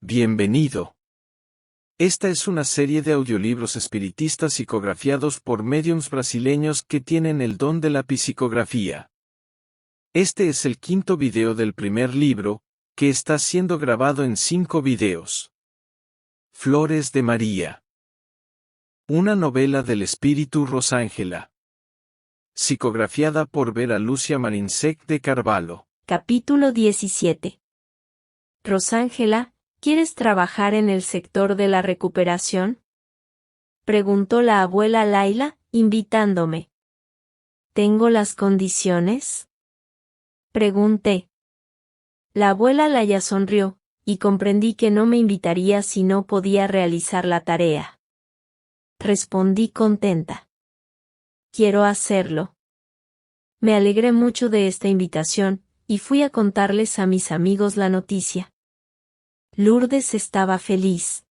Bienvenido. Esta es una serie de audiolibros espiritistas psicografiados por médiums brasileños que tienen el don de la psicografía. Este es el quinto video del primer libro, que está siendo grabado en 5 videos. Flores de María. Una novela del espíritu Rosángela. Psicografiada por Vera Lúcia Marinsec de Carvalho. Capítulo 17. Rosángela, ¿quieres trabajar en el sector de la recuperación?, preguntó la abuela Laila, invitándome. ¿Tengo las condiciones?, pregunté. La abuela Laila sonrió, y comprendí que no me invitaría si no podía realizar la tarea. Respondí contenta. Quiero hacerlo. Me alegré mucho de esta invitación, y fui a contarles a mis amigos la noticia. Lourdes estaba feliz.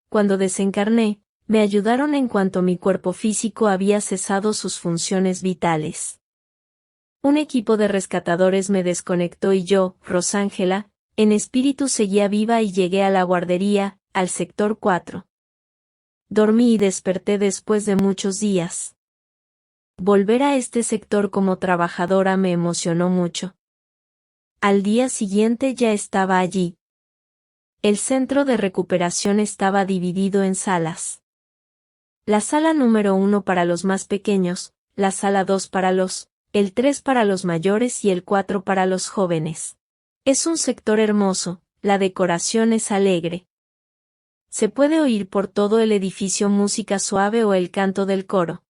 Cuando desencarné, me ayudaron en cuanto mi cuerpo físico había cesado sus funciones vitales. Un equipo de rescatadores me desconectó y yo, Rosángela, en espíritu seguía viva y llegué a la guardería, al sector 4. Dormí y desperté después de muchos días. Volver a este sector como trabajadora me emocionó mucho. Al día siguiente ya estaba allí. El centro de recuperación estaba dividido en salas. La sala número 1 para los más pequeños, la sala 2 para el 3 para los mayores y el 4 para los jóvenes. Es un sector hermoso, la decoración es alegre. Se puede oír por todo el edificio música suave o el canto del coro.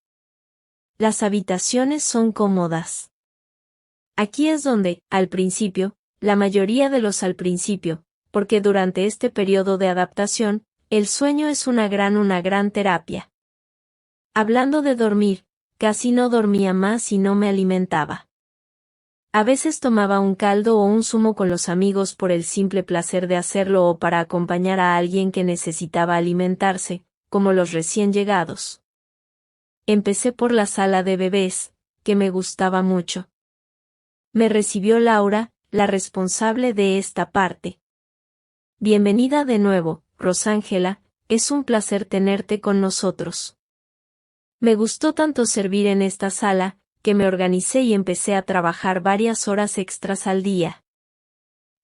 Las habitaciones son cómodas. Aquí es donde, al principio, la mayoría de los al principio, porque durante este periodo de adaptación, el sueño es una gran terapia. Hablando de dormir, casi no dormía más y no me alimentaba. A veces tomaba un caldo o un zumo con los amigos por el simple placer de hacerlo o para acompañar a alguien que necesitaba alimentarse, como los recién llegados. Empecé por la sala de bebés, que me gustaba mucho. Me recibió Laura, la responsable de esta parte. Bienvenida de nuevo, Rosángela, es un placer tenerte con nosotros. Me gustó tanto servir en esta sala, que me organicé y empecé a trabajar varias horas extras al día.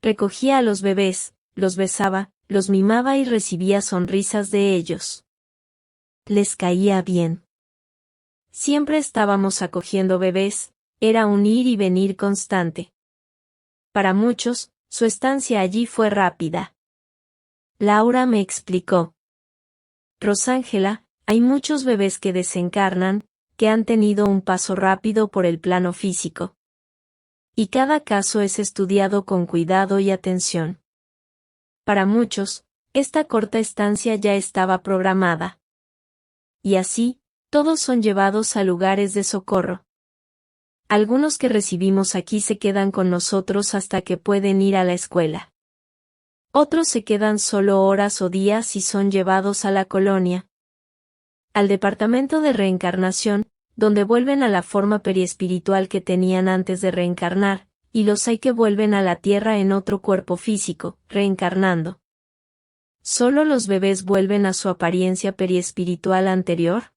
Recogía a los bebés, los besaba, los mimaba y recibía sonrisas de ellos. Les caía bien. Siempre estábamos acogiendo bebés, era un ir y venir constante. Para muchos, su estancia allí fue rápida. Laura me explicó. Rosángela, hay muchos bebés que desencarnan, que han tenido un paso rápido por el plano físico. Y cada caso es estudiado con cuidado y atención. Para muchos, esta corta estancia ya estaba programada. Y así, todos son llevados a lugares de socorro. Algunos que recibimos aquí se quedan con nosotros hasta que pueden ir a la escuela. Otros se quedan solo horas o días y son llevados a la colonia, al departamento de reencarnación, donde vuelven a la forma periespiritual que tenían antes de reencarnar, y los hay que vuelven a la tierra en otro cuerpo físico, reencarnando. ¿Solo los bebés vuelven a su apariencia periespiritual anterior?,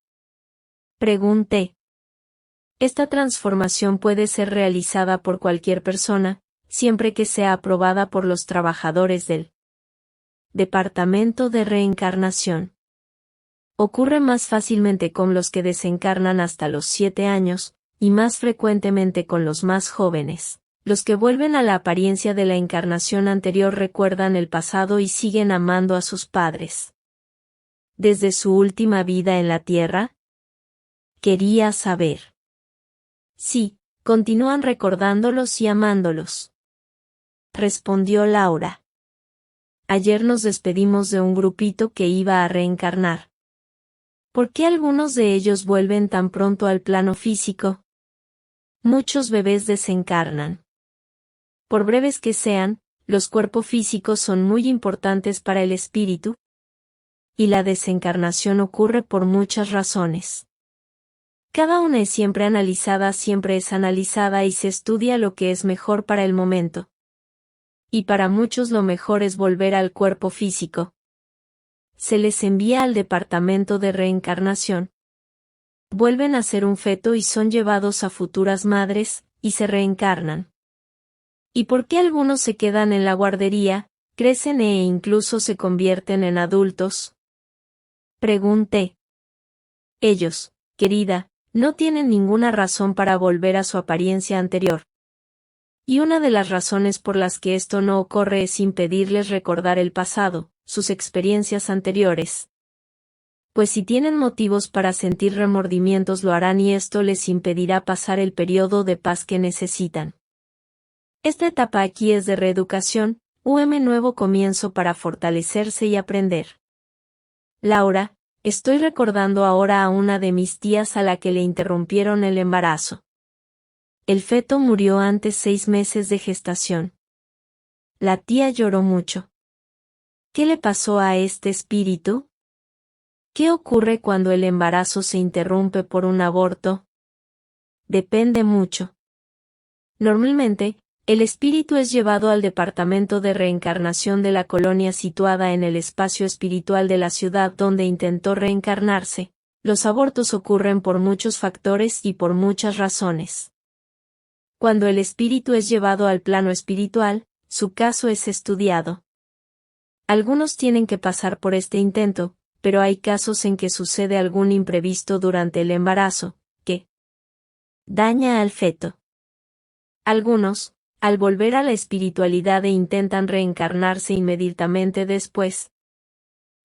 pregunté. Esta transformación puede ser realizada por cualquier persona, siempre que sea aprobada por los trabajadores del Departamento de Reencarnación. Ocurre más fácilmente con los que desencarnan hasta los 7 años, y más frecuentemente con los más jóvenes. Los que vuelven a la apariencia de la encarnación anterior recuerdan el pasado y siguen amando a sus padres. ¿Desde su última vida en la tierra?, quería saber. Sí, continúan recordándolos y amándolos, respondió Laura. Ayer nos despedimos de un grupito que iba a reencarnar. ¿Por qué algunos de ellos vuelven tan pronto al plano físico? Muchos bebés desencarnan. Por breves que sean, los cuerpos físicos son muy importantes para el espíritu, y la desencarnación ocurre por muchas razones. Cada una es siempre analizada y se estudia lo que es mejor para el momento. y para muchos lo mejor es volver al cuerpo físico. Se les envía al departamento de reencarnación. Vuelven a ser un feto y son llevados a futuras madres, y se reencarnan. ¿Y por qué algunos se quedan en la guardería, crecen e incluso se convierten en adultos? Pregunté. Ellos, querida, no tienen ninguna razón para volver a su apariencia anterior. Y una de las razones por las que esto no ocurre es impedirles recordar el pasado, sus experiencias anteriores. Pues si tienen motivos para sentir remordimientos lo harán y esto les impedirá pasar el periodo de paz que necesitan. Esta etapa aquí es de reeducación, nuevo comienzo para fortalecerse y aprender. Laura, estoy recordando ahora a una de mis tías a la que le interrumpieron el embarazo. El feto murió antes 6 meses de gestación. La tía lloró mucho. ¿Qué le pasó a este espíritu? ¿Qué ocurre cuando el embarazo se interrumpe por un aborto? Depende mucho. Normalmente, el espíritu es llevado al departamento de reencarnación de la colonia situada en el espacio espiritual de la ciudad donde intentó reencarnarse. Los abortos ocurren por muchos factores y por muchas razones. Cuando el espíritu es llevado al plano espiritual, su caso es estudiado. Algunos tienen que pasar por este intento, pero hay casos en que sucede algún imprevisto durante el embarazo, que daña al feto. Algunos, al volver a la espiritualidad intentan reencarnarse inmediatamente después.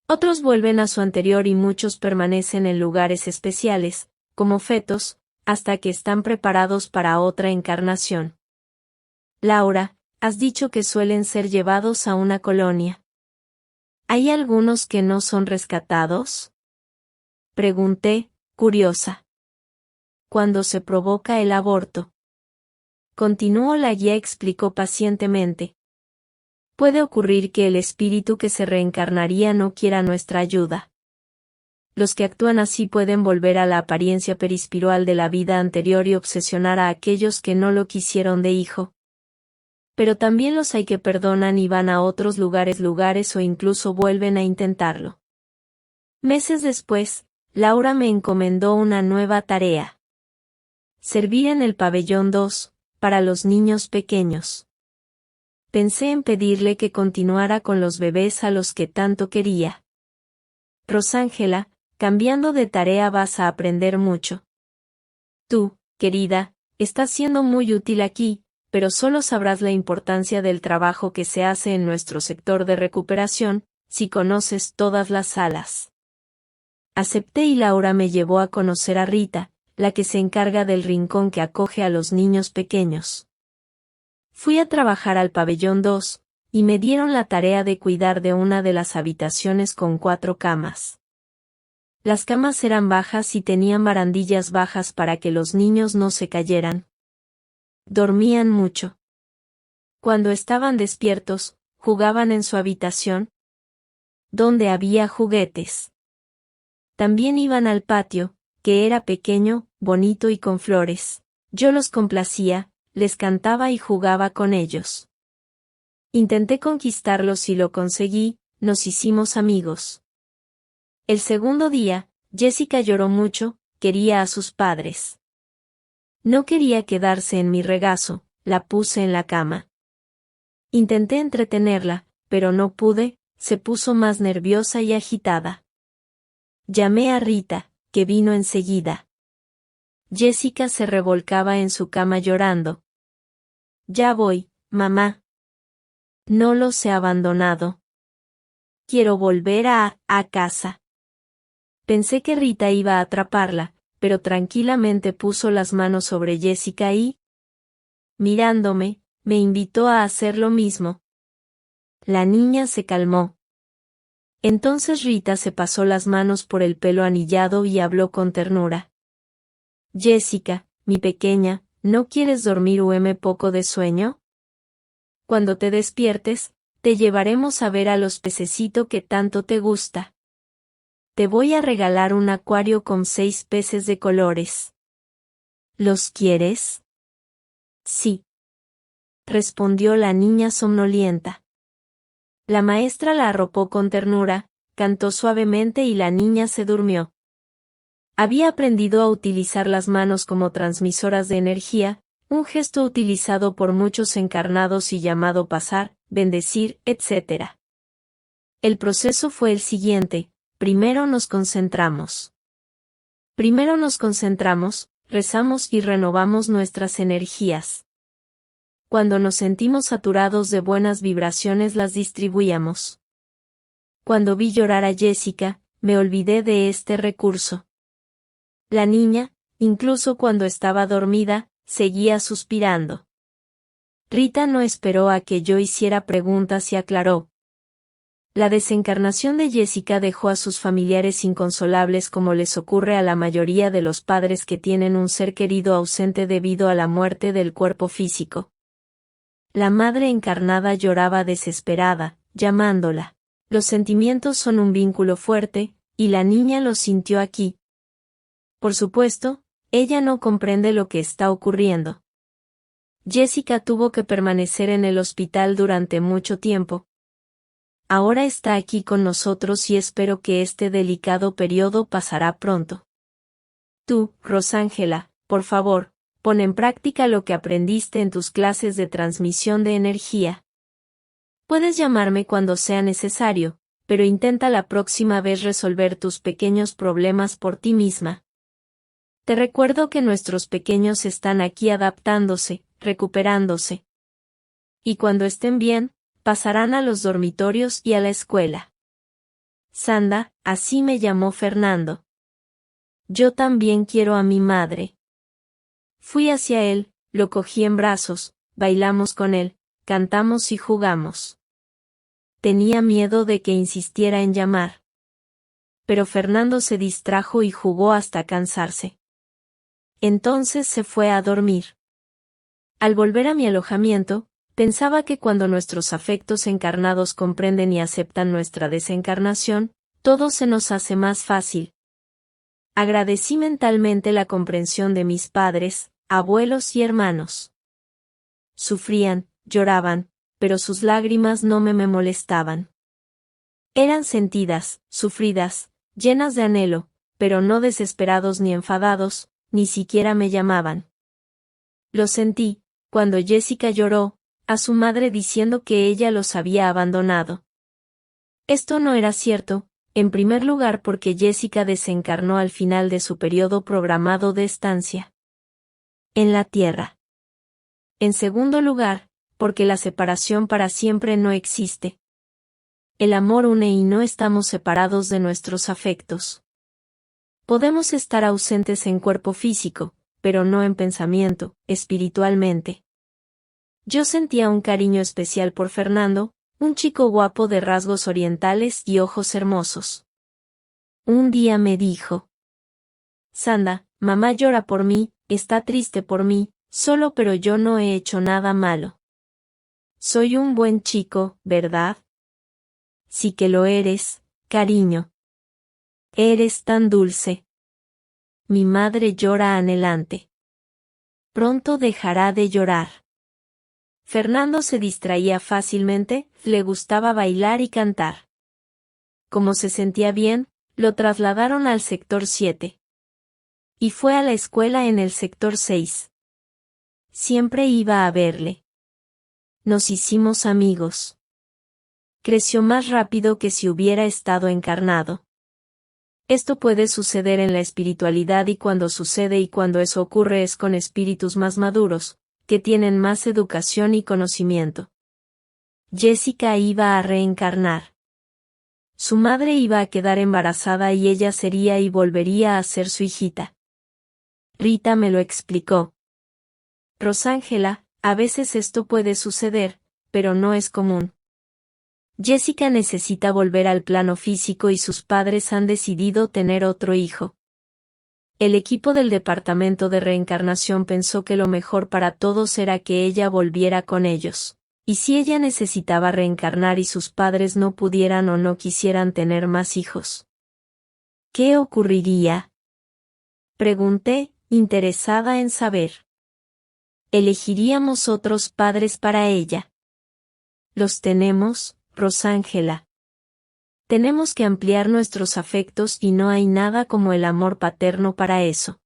Otros vuelven a su anterior y muchos permanecen en lugares especiales, como fetos, hasta que están preparados para otra encarnación. Laura, has dicho que suelen ser llevados a una colonia. ¿Hay algunos que no son rescatados? Pregunté, curiosa. Cuando se provoca el aborto. Continuó la guía explicó pacientemente. Puede ocurrir que el espíritu que se reencarnaría no quiera nuestra ayuda. Los que actúan así pueden volver a la apariencia perispiritual de la vida anterior y obsesionar a aquellos que no lo quisieron de hijo. Pero también los hay que perdonan y van a otros lugares o incluso vuelven a intentarlo. Meses después, Laura me encomendó una nueva tarea. Servir en el pabellón 2, para los niños pequeños. Pensé en pedirle que continuara con los bebés a los que tanto quería. Rosángela, cambiando de tarea vas a aprender mucho. Tú, querida, estás siendo muy útil aquí, pero solo sabrás la importancia del trabajo que se hace en nuestro sector de recuperación, si conoces todas las salas. Acepté y Laura me llevó a conocer a Rita, la que se encarga del rincón que acoge a los niños pequeños. Fui a trabajar al pabellón 2, y me dieron la tarea de cuidar de una de las habitaciones con 4 camas. Las camas eran bajas y tenían barandillas bajas para que los niños no se cayeran. Dormían mucho. Cuando estaban despiertos, jugaban en su habitación, donde había juguetes. También iban al patio, que era pequeño, bonito y con flores. Yo los complacía, les cantaba y jugaba con ellos. Intenté conquistarlos y lo conseguí, nos hicimos amigos. El segundo día, Jessica lloró mucho, quería a sus padres. No quería quedarse en mi regazo, la puse en la cama. Intenté entretenerla, pero no pude, se puso más nerviosa y agitada. Llamé a Rita, que vino enseguida. Jessica se revolcaba en su cama llorando. Ya voy, mamá. No los he abandonado. Quiero volver a casa. Pensé que Rita iba a atraparla, pero tranquilamente puso las manos sobre Jessica y, mirándome, me invitó a hacer lo mismo. La niña se calmó. Entonces Rita se pasó las manos por el pelo anillado y habló con ternura. Jessica, mi pequeña, ¿no quieres dormir poco de sueño? Cuando te despiertes, te llevaremos a ver a los pececitos que tanto te gusta. Te voy a regalar un acuario con 6 peces de colores. ¿Los quieres? Sí. respondió la niña somnolienta. La maestra la arropó con ternura, cantó suavemente y la niña se durmió. Había aprendido a utilizar las manos como transmisoras de energía, un gesto utilizado por muchos encarnados y llamado pasar, bendecir, etc. El proceso fue el siguiente: primero nos concentramos. Rezamos y renovamos nuestras energías. Cuando nos sentimos saturados de buenas vibraciones las distribuíamos. Cuando vi llorar a Jessica, me olvidé de este recurso. La niña, incluso cuando estaba dormida, seguía suspirando. Rita no esperó a que yo hiciera preguntas y aclaró. La desencarnación de Jessica dejó a sus familiares inconsolables como les ocurre a la mayoría de los padres que tienen un ser querido ausente debido a la muerte del cuerpo físico. La madre encarnada lloraba desesperada, llamándola. Los sentimientos son un vínculo fuerte, y la niña los sintió aquí. Por supuesto, ella no comprende lo que está ocurriendo. Jessica tuvo que permanecer en el hospital durante mucho tiempo. Ahora está aquí con nosotros y espero que este delicado periodo pasará pronto. Tú, Rosángela, por favor, pon en práctica lo que aprendiste en tus clases de transmisión de energía. Puedes llamarme cuando sea necesario, pero intenta la próxima vez resolver tus pequeños problemas por ti misma. Te recuerdo que nuestros pequeños están aquí adaptándose, recuperándose. Y cuando estén bien, pasarán a los dormitorios y a la escuela. Sanda, así me llamó Fernando. Yo también quiero a mi madre. Fui hacia él, lo cogí en brazos, bailamos con él, cantamos y jugamos. Tenía miedo de que insistiera en llamar. Pero Fernando se distrajo y jugó hasta cansarse. Entonces se fue a dormir. Al volver a mi alojamiento, pensaba que cuando nuestros afectos encarnados comprenden y aceptan nuestra desencarnación, todo se nos hace más fácil. Agradecí mentalmente la comprensión de mis padres, abuelos y hermanos. Sufrían, lloraban, pero sus lágrimas no me molestaban. Eran sentidas, sufridas, llenas de anhelo, pero no desesperados ni enfadados, ni siquiera me llamaban. Lo sentí, cuando Jessica lloró, a su madre diciendo que ella los había abandonado. Esto no era cierto, en primer lugar porque Jessica desencarnó al final de su periodo programado de estancia en la Tierra. En segundo lugar, porque la separación para siempre no existe. El amor une y no estamos separados de nuestros afectos. Podemos estar ausentes en cuerpo físico, pero no en pensamiento, espiritualmente. Yo sentía un cariño especial por Fernando, un chico guapo de rasgos orientales y ojos hermosos. Un día me dijo: Sanda, mamá llora por mí, está triste por mí, solo pero yo no he hecho nada malo. Soy un buen chico, ¿verdad? Sí que lo eres, cariño. Eres tan dulce. Mi madre llora anhelante. Pronto dejará de llorar. Fernando se distraía fácilmente, le gustaba bailar y cantar. Como se sentía bien, lo trasladaron al sector 7. Y fue a la escuela en el sector 6. Siempre iba a verle. Nos hicimos amigos. Creció más rápido que si hubiera estado encarnado. Esto puede suceder en la espiritualidad y cuando sucede y cuando eso ocurre es con espíritus más maduros, que tienen más educación y conocimiento. Jessica iba a reencarnar. Su madre iba a quedar embarazada y ella sería y volvería a ser su hijita. Rita me lo explicó. Rosángela, a veces esto puede suceder, pero no es común. Jessica necesita volver al plano físico y sus padres han decidido tener otro hijo. El equipo del departamento de reencarnación pensó que lo mejor para todos era que ella volviera con ellos. ¿Y si ella necesitaba reencarnar y sus padres no pudieran o no quisieran tener más hijos? ¿Qué ocurriría? Pregunté, interesada en saber. Elegiríamos otros padres para ella. Los tenemos, Rosángela. Tenemos que ampliar nuestros afectos y no hay nada como el amor paterno para eso.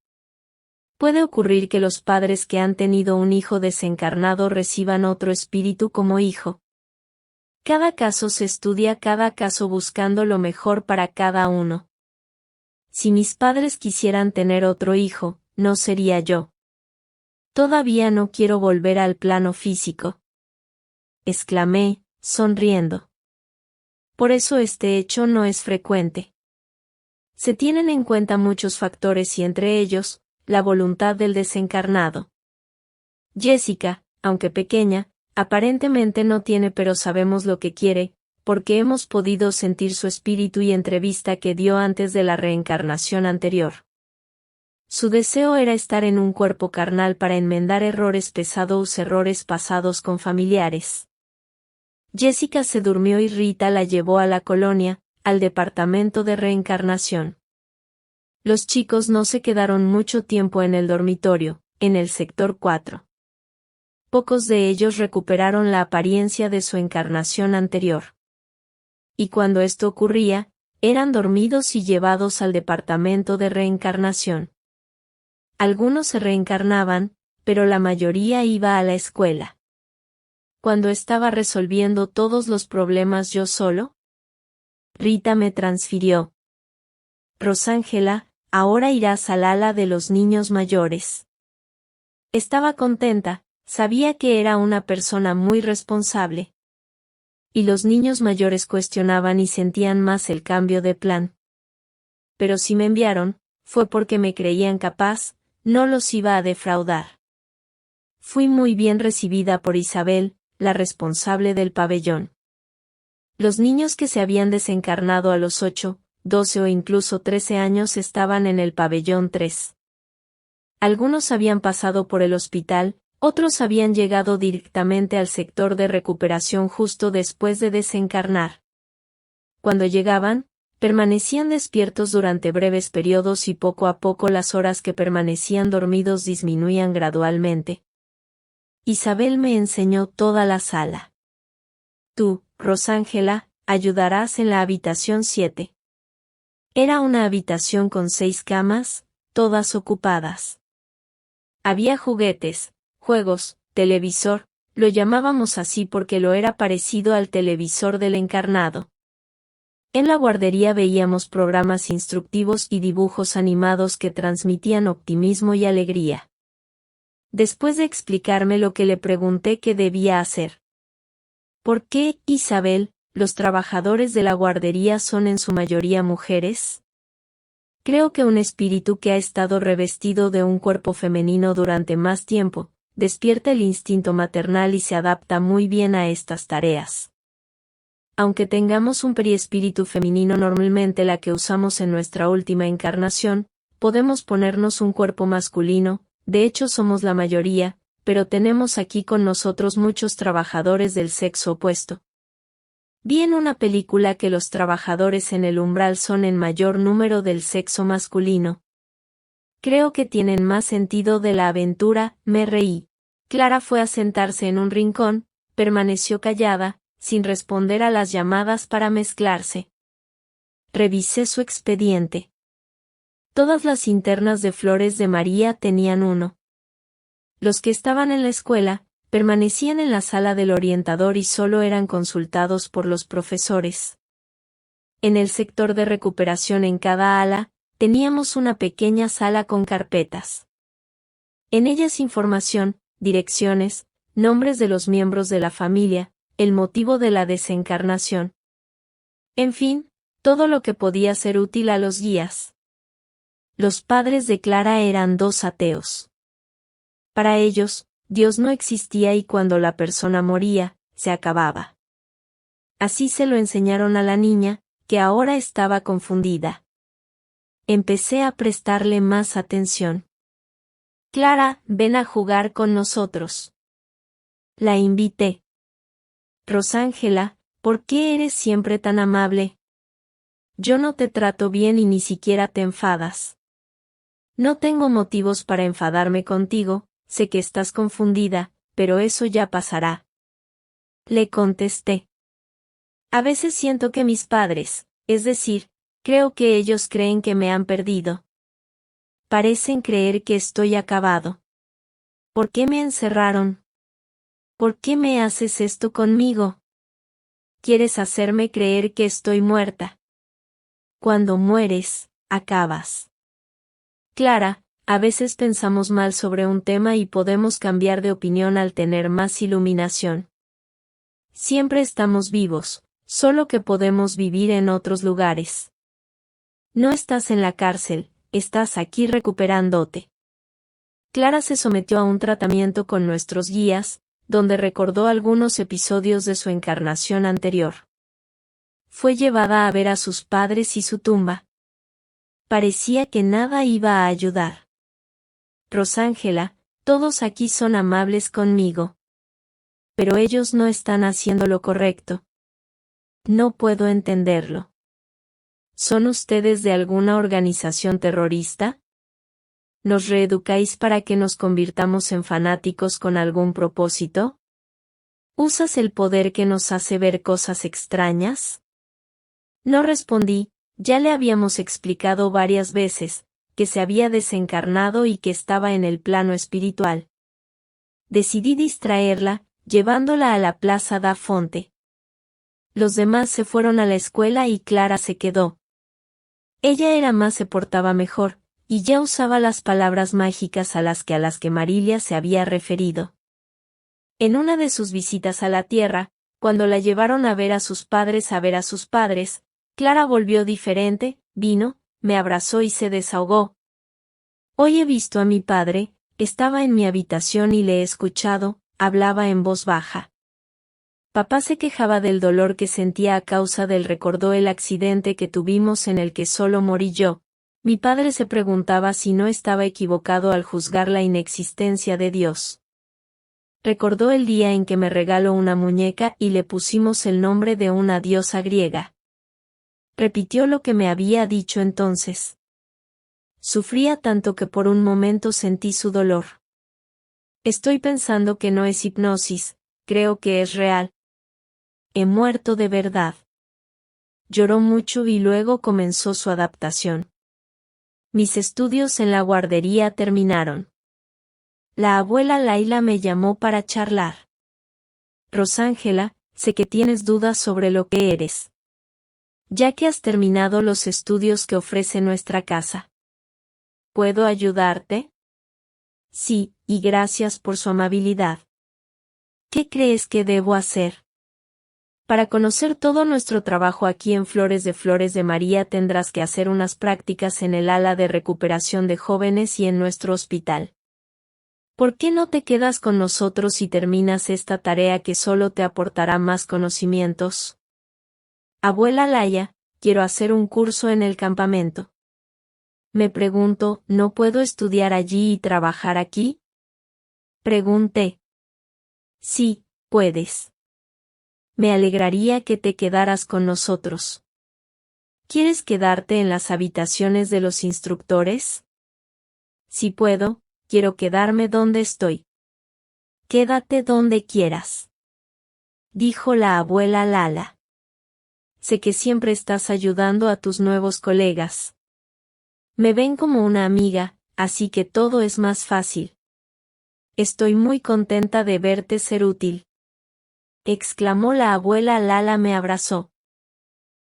Puede ocurrir que los padres que han tenido un hijo desencarnado reciban otro espíritu como hijo. Cada caso se estudia cada caso buscando lo mejor para cada uno. Si mis padres quisieran tener otro hijo, no sería yo. Todavía no quiero volver al plano físico. Exclamé, sonriendo. Por eso este hecho no es frecuente. Se tienen en cuenta muchos factores y entre ellos, la voluntad del desencarnado. Jessica, aunque pequeña, aparentemente no tiene pero sabemos lo que quiere, porque hemos podido sentir su espíritu y entrevista que dio antes de la reencarnación anterior. Su deseo era estar en un cuerpo carnal para enmendar errores pesados, errores pasados con familiares. Jessica se durmió y Rita la llevó a la colonia, al departamento de reencarnación. Los chicos no se quedaron mucho tiempo en el dormitorio, en el sector 4. Pocos de ellos recuperaron la apariencia de su encarnación anterior. Y cuando esto ocurría, eran dormidos y llevados al departamento de reencarnación. Algunos se reencarnaban, pero la mayoría iba a la escuela. Cuando estaba resolviendo todos los problemas yo solo, Rita me transfirió. Rosángela, ahora irás al ala de los niños mayores. Estaba contenta, sabía que era una persona muy responsable. Y los niños mayores cuestionaban y sentían más el cambio de plan. Pero si me enviaron, fue porque me creían capaz, no los iba a defraudar. Fui muy bien recibida por Isabel, la responsable del pabellón. Los niños que se habían desencarnado a los 8, 12 o incluso 13 años estaban en el pabellón 3. Algunos habían pasado por el hospital, otros habían llegado directamente al sector de recuperación justo después de desencarnar. Cuando llegaban, permanecían despiertos durante breves periodos y poco a poco las horas que permanecían dormidos disminuían gradualmente. Isabel me enseñó toda la sala. Tú, Rosángela, ayudarás en la habitación 7. Era una habitación con 6 camas, todas ocupadas. Había juguetes, juegos, televisor, lo llamábamos así porque lo era parecido al televisor del encarnado. En la guardería veíamos programas instructivos y dibujos animados que transmitían optimismo y alegría. Después de explicarme lo que le pregunté qué debía hacer. ¿Por qué, Isabel, los trabajadores de la guardería son en su mayoría mujeres? Creo que un espíritu que ha estado revestido de un cuerpo femenino durante más tiempo, despierta el instinto maternal y se adapta muy bien a estas tareas. Aunque tengamos un periespíritu femenino normalmente la que usamos en nuestra última encarnación, podemos ponernos un cuerpo masculino, de hecho somos la mayoría, pero tenemos aquí con nosotros muchos trabajadores del sexo opuesto. Vi en una película que los trabajadores en el umbral son en mayor número del sexo masculino. Creo que tienen más sentido de la aventura, me reí. Clara fue a sentarse en un rincón, permaneció callada, sin responder a las llamadas para mezclarse. Revisé su expediente. Todas las internas de Flores de María tenían uno. Los que estaban en la escuela, permanecían en la sala del orientador y solo eran consultados por los profesores. En el sector de recuperación en cada ala, teníamos una pequeña sala con carpetas. En ellas información, direcciones, nombres de los miembros de la familia, el motivo de la desencarnación. En fin, todo lo que podía ser útil a los guías. Los padres de Clara eran 2 ateos. Para ellos, Dios no existía y cuando la persona moría, se acababa. Así se lo enseñaron a la niña, que ahora estaba confundida. Empecé a prestarle más atención. Clara, ven a jugar con nosotros. La invité. Rosángela, ¿por qué eres siempre tan amable? Yo no te trato bien y ni siquiera te enfadas. No tengo motivos para enfadarme contigo, sé que estás confundida, pero eso ya pasará. Le contesté. A veces siento que mis padres, es decir, creo que ellos creen que me han perdido. Parecen creer que estoy acabado. ¿Por qué me encerraron? ¿Por qué me haces esto conmigo? ¿Quieres hacerme creer que estoy muerta? Cuando mueres, acabas. Clara, a veces pensamos mal sobre un tema y podemos cambiar de opinión al tener más iluminación. Siempre estamos vivos, solo que podemos vivir en otros lugares. No estás en la cárcel, estás aquí recuperándote. Clara se sometió a un tratamiento con nuestros guías, donde recordó algunos episodios de su encarnación anterior. Fue llevada a ver a sus padres y su tumba. Parecía que nada iba a ayudar. Rosángela, todos aquí son amables conmigo. Pero ellos no están haciendo lo correcto. No puedo entenderlo. ¿Son ustedes de alguna organización terrorista? ¿Nos reeducáis para que nos convirtamos en fanáticos con algún propósito? ¿Usas el poder que nos hace ver cosas extrañas? No respondí, ya le habíamos explicado varias veces, que se había desencarnado y que estaba en el plano espiritual. Decidí distraerla, llevándola a la Plaza da Fonte. Los demás se fueron a la escuela y Clara se quedó. Ella se portaba mejor, y ya usaba las palabras mágicas a las que Marilia se había referido. En una de sus visitas a la Tierra, cuando la llevaron a ver a sus padres, Clara volvió diferente, vino, me abrazó y se desahogó. Hoy he visto a mi padre, estaba en mi habitación y le he escuchado, hablaba en voz baja. Papá se quejaba del dolor que sentía a causa del recordó el accidente que tuvimos en el que solo morí yo. Mi padre se preguntaba si no estaba equivocado al juzgar la inexistencia de Dios. Recordó el día en que me regaló una muñeca y le pusimos el nombre de una diosa griega. Repitió lo que me había dicho entonces. Sufría tanto que por un momento sentí su dolor. Estoy pensando que no es hipnosis, creo que es real. He muerto de verdad. Lloró mucho y luego comenzó su adaptación. Mis estudios en la guardería terminaron. La abuela Laila me llamó para charlar. Rosángela, sé que tienes dudas sobre lo que eres. Ya que has terminado los estudios que ofrece nuestra casa. ¿Puedo ayudarte? Sí, y gracias por su amabilidad. ¿Qué crees que debo hacer? Para conocer todo nuestro trabajo aquí en Flores de María tendrás que hacer unas prácticas en el ala de recuperación de jóvenes y en nuestro hospital. ¿Por qué no te quedas con nosotros y terminas esta tarea que solo te aportará más conocimientos? Abuela Laia, quiero hacer un curso en el campamento. Me pregunto, ¿no puedo estudiar allí y trabajar aquí? Pregunté. Sí, puedes. Me alegraría que te quedaras con nosotros. ¿Quieres quedarte en las habitaciones de los instructores? Si puedo, quiero quedarme donde estoy. Quédate donde quieras. Dijo la abuela Lala. Sé que siempre estás ayudando a tus nuevos colegas. Me ven como una amiga, así que todo es más fácil. Estoy muy contenta de verte ser útil. Exclamó la abuela Lala, me abrazó.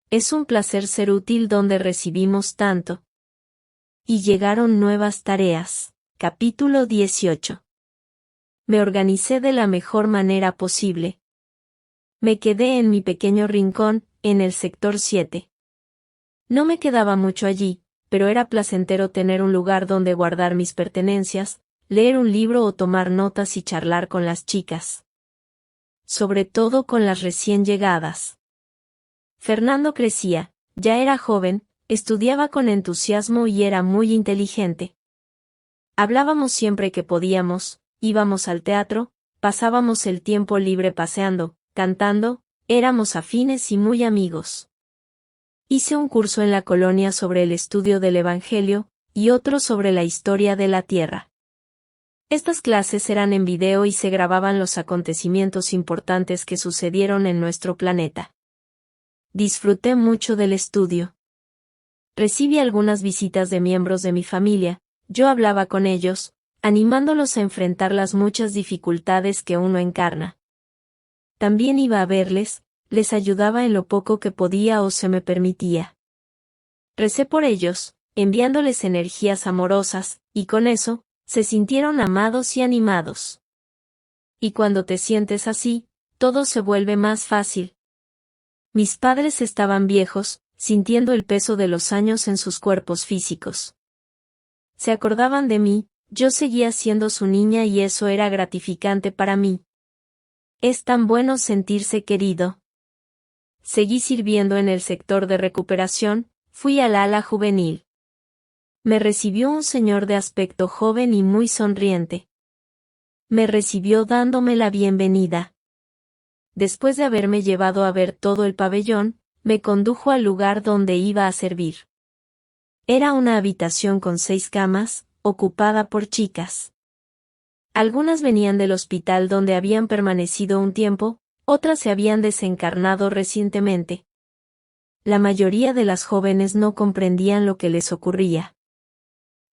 Es un placer ser útil donde recibimos tanto. Y llegaron nuevas tareas. Capítulo 18. Me organicé de la mejor manera posible. Me quedé en mi pequeño rincón, en el sector 7. No me quedaba mucho allí, pero era placentero tener un lugar donde guardar mis pertenencias, leer un libro o tomar notas y charlar con las chicas. Sobre todo con las recién llegadas. Fernando crecía, ya era joven, estudiaba con entusiasmo y era muy inteligente. Hablábamos siempre que podíamos, íbamos al teatro, pasábamos el tiempo libre paseando, cantando, éramos afines y muy amigos. Hice un curso en la colonia sobre el estudio del Evangelio, y otro sobre la historia de la Tierra. Estas clases eran en video y se grababan los acontecimientos importantes que sucedieron en nuestro planeta. Disfruté mucho del estudio. Recibí algunas visitas de miembros de mi familia, yo hablaba con ellos, animándolos a enfrentar las muchas dificultades que uno encarna. También iba a verles, les ayudaba en lo poco que podía o se me permitía. Recé por ellos, enviándoles energías amorosas, y con eso, se sintieron amados y animados. Y cuando te sientes así, todo se vuelve más fácil. Mis padres estaban viejos, sintiendo el peso de los años en sus cuerpos físicos. Se acordaban de mí, yo seguía siendo su niña y eso era gratificante para mí. Es tan bueno sentirse querido. Seguí sirviendo en el sector de recuperación, fui al ala juvenil. Me recibió un señor de aspecto joven y muy sonriente. Me recibió dándome la bienvenida. Después de haberme llevado a ver todo el pabellón, me condujo al lugar donde iba a servir. Era una habitación con 6 camas, ocupada por chicas. Algunas venían del hospital donde habían permanecido un tiempo, otras se habían desencarnado recientemente. La mayoría de las jóvenes no comprendían lo que les ocurría.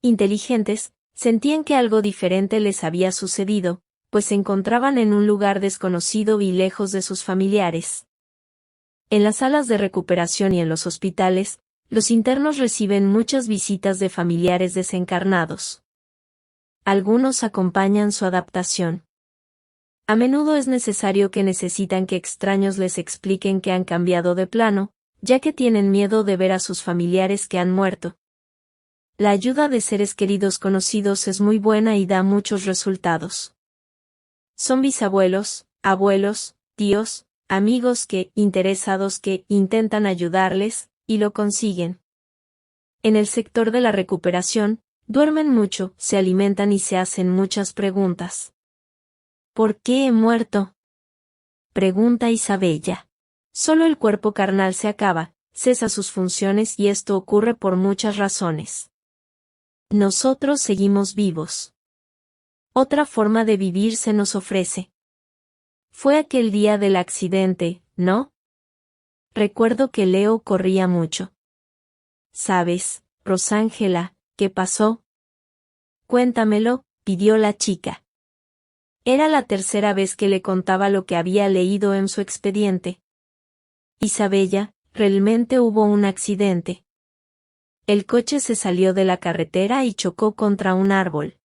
Inteligentes, sentían que algo diferente les había sucedido, pues se encontraban en un lugar desconocido y lejos de sus familiares. En las salas de recuperación y en los hospitales, los internos reciben muchas visitas de familiares desencarnados. Algunos acompañan su adaptación. A menudo es necesario que necesitan que extraños les expliquen que han cambiado de plano, ya que tienen miedo de ver a sus familiares que han muerto. La ayuda de seres queridos conocidos es muy buena y da muchos resultados. Son bisabuelos, abuelos, tíos, amigos interesados que intentan ayudarles, y lo consiguen. En el sector de la recuperación, duermen mucho, se alimentan y se hacen muchas preguntas. ¿Por qué he muerto? Pregunta Isabella. Solo el cuerpo carnal se acaba, cesa sus funciones y esto ocurre por muchas razones. Nosotros seguimos vivos. Otra forma de vivir se nos ofrece. Fue aquel día del accidente, ¿no? Recuerdo que Leo corría mucho. ¿Sabes, Rosángela, qué pasó? Cuéntamelo, pidió la chica. Era la tercera vez que le contaba lo que había leído en su expediente. Isabella, realmente hubo un accidente. El coche se salió de la carretera y chocó contra un árbol.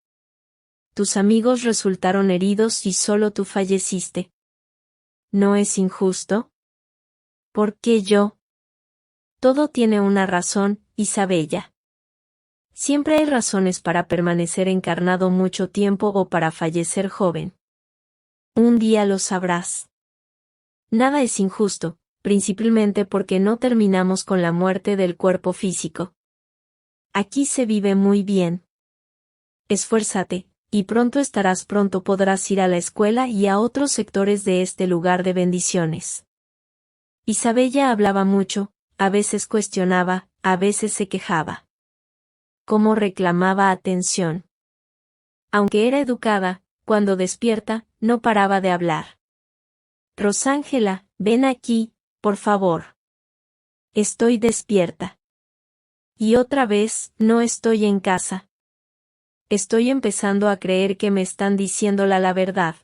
Tus amigos resultaron heridos y solo tú falleciste. ¿No es injusto? ¿Por qué yo? Todo tiene una razón, Isabella. Siempre hay razones para permanecer encarnado mucho tiempo o para fallecer joven. Un día lo sabrás. Nada es injusto, principalmente porque no terminamos con la muerte del cuerpo físico. Aquí se vive muy bien. Esfuérzate, y pronto podrás ir a la escuela y a otros sectores de este lugar de bendiciones. Isabella hablaba mucho, a veces cuestionaba, a veces se quejaba. Cómo reclamaba atención. Aunque era educada, cuando despierta, no paraba de hablar. Rosángela, ven aquí, por favor. Estoy despierta. Y otra vez, no estoy en casa. Estoy empezando a creer que me están diciendo la verdad.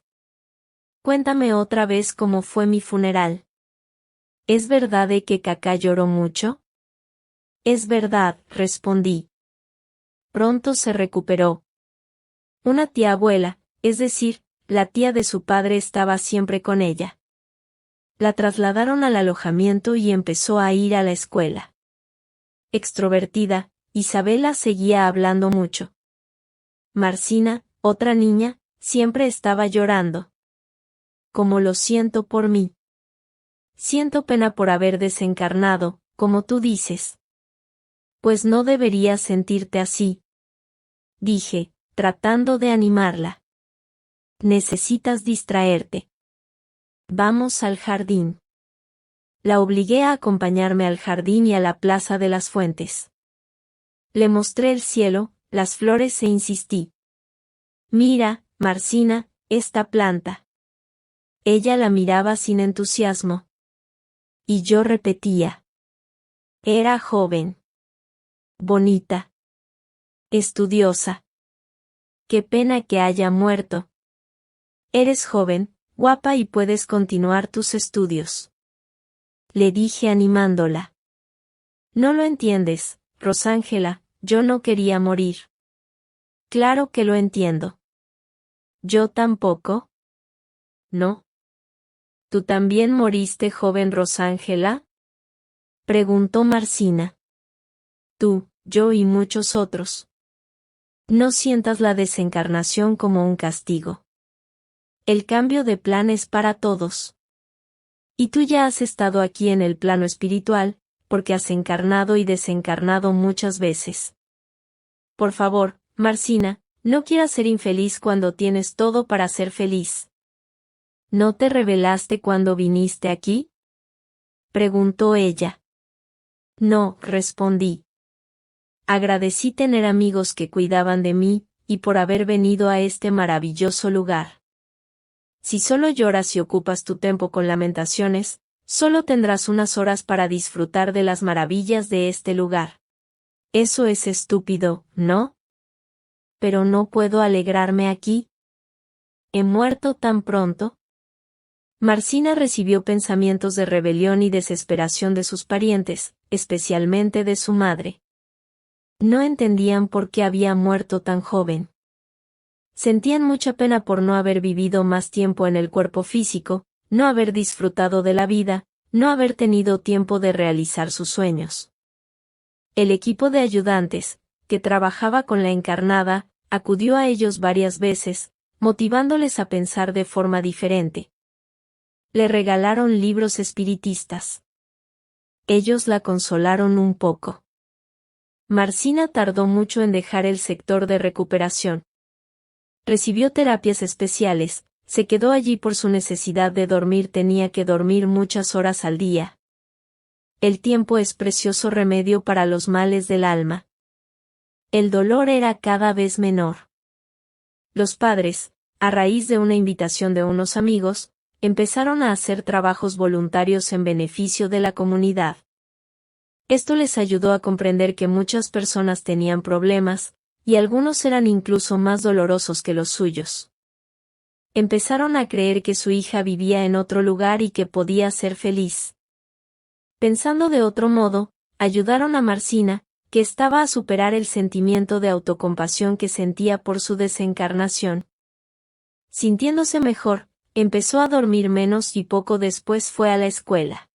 Cuéntame otra vez cómo fue mi funeral. ¿Es verdad de que Cacá lloró mucho? Es verdad, respondí. Pronto se recuperó. Una tía abuela, es decir, la tía de su padre estaba siempre con ella. La trasladaron al alojamiento y empezó a ir a la escuela. Extrovertida, Isabela seguía hablando mucho. Marcina, otra niña, siempre estaba llorando. Como lo siento por mí. Siento pena por haber desencarnado, como tú dices. Pues no deberías sentirte así. Dije, tratando de animarla. Necesitas distraerte. Vamos al jardín. La obligué a acompañarme al jardín y a la plaza de las fuentes. Le mostré el cielo, las flores e insistí. Mira, Marcina, esta planta. Ella la miraba sin entusiasmo. Y yo repetía. Era joven. Bonita. Estudiosa. Qué pena que haya muerto. Eres joven, guapa y puedes continuar tus estudios. Le dije animándola. No lo entiendes, Rosángela, yo no quería morir. Claro que lo entiendo. ¿Yo tampoco? ¿No? ¿Tú también moriste joven, Rosángela? Preguntó Marcina. Tú, yo y muchos otros. No sientas la desencarnación como un castigo. El cambio de plan es para todos. Y tú ya has estado aquí en el plano espiritual, porque has encarnado y desencarnado muchas veces. Por favor, Marcina, no quieras ser infeliz cuando tienes todo para ser feliz. ¿No te rebelaste cuando viniste aquí? Preguntó ella. No, respondí. Agradecí tener amigos que cuidaban de mí, y por haber venido a este maravilloso lugar. Si solo lloras y ocupas tu tiempo con lamentaciones, solo tendrás unas horas para disfrutar de las maravillas de este lugar. Eso es estúpido, ¿no? Pero no puedo alegrarme aquí. ¿He muerto tan pronto? Marcina recibió pensamientos de rebelión y desesperación de sus parientes, especialmente de su madre. No entendían por qué había muerto tan joven. Sentían mucha pena por no haber vivido más tiempo en el cuerpo físico, no haber disfrutado de la vida, no haber tenido tiempo de realizar sus sueños. El equipo de ayudantes, que trabajaba con la encarnada, acudió a ellos varias veces, motivándoles a pensar de forma diferente. Le regalaron libros espiritistas. Ellos la consolaron un poco. Marcina tardó mucho en dejar el sector de recuperación. Recibió terapias especiales, se quedó allí por su necesidad de dormir, tenía que dormir muchas horas al día. El tiempo es precioso remedio para los males del alma. El dolor era cada vez menor. Los padres, a raíz de una invitación de unos amigos, empezaron a hacer trabajos voluntarios en beneficio de la comunidad. Esto les ayudó a comprender que muchas personas tenían problemas, y algunos eran incluso más dolorosos que los suyos. Empezaron a creer que su hija vivía en otro lugar y que podía ser feliz. Pensando de otro modo, ayudaron a Marcina, que estaba a superar el sentimiento de autocompasión que sentía por su desencarnación. Sintiéndose mejor, empezó a dormir menos y poco después fue a la escuela.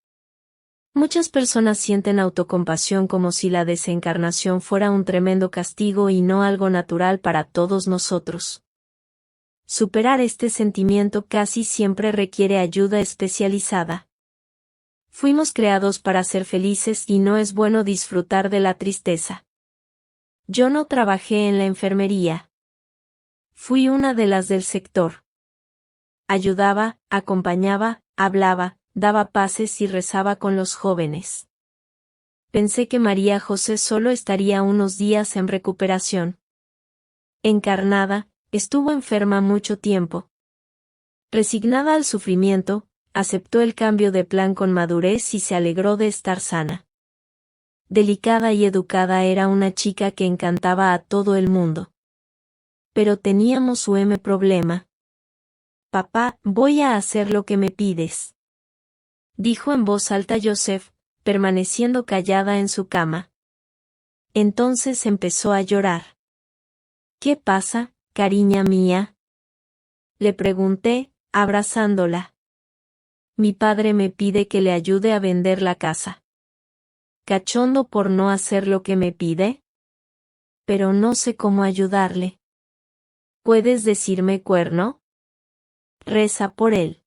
Muchas personas sienten autocompasión como si la desencarnación fuera un tremendo castigo y no algo natural para todos nosotros. Superar este sentimiento casi siempre requiere ayuda especializada. Fuimos creados para ser felices y no es bueno disfrutar de la tristeza. Yo no trabajé en la enfermería. Fui una de las del sector. Ayudaba, acompañaba, hablaba, daba pases y rezaba con los jóvenes. Pensé que María José solo estaría unos días en recuperación. Encarnada, estuvo enferma mucho tiempo. Resignada al sufrimiento, aceptó el cambio de plan con madurez y se alegró de estar sana. Delicada y educada, era una chica que encantaba a todo el mundo. Pero teníamos un problema. Papá, voy a hacer lo que me pides, dijo en voz alta Joseph, permaneciendo callada en su cama. Entonces empezó a llorar. ¿Qué pasa, cariña mía? Le pregunté, abrazándola. Mi padre me pide que le ayude a vender la casa. ¿Cachondo por no hacer lo que me pide? Pero no sé cómo ayudarle. ¿Puedes decirme, cuerno? Reza por él.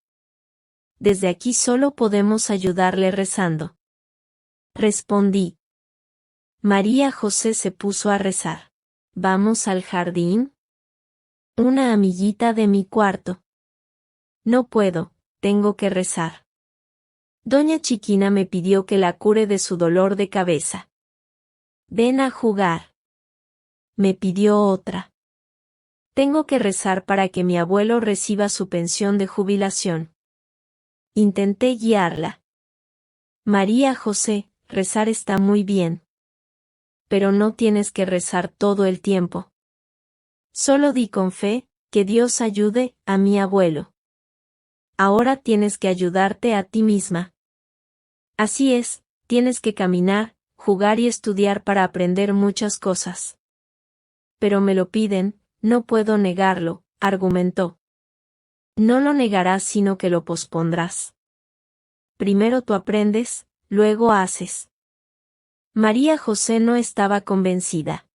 Desde aquí solo podemos ayudarle rezando. Respondí. María José se puso a rezar. ¿Vamos al jardín? Una amiguita de mi cuarto. No puedo, tengo que rezar. Doña Chiquina me pidió que la cure de su dolor de cabeza. Ven a jugar. Me pidió otra. Tengo que rezar para que mi abuelo reciba su pensión de jubilación. Intenté guiarla. María José, rezar está muy bien. Pero no tienes que rezar todo el tiempo. Solo di con fe, que Dios ayude a mi abuelo. Ahora tienes que ayudarte a ti misma. Así es, tienes que caminar, jugar y estudiar para aprender muchas cosas. Pero me lo piden, no puedo negarlo, argumentó. No lo negarás sino que lo pospondrás. Primero tú aprendes, luego haces. María José no estaba convencida.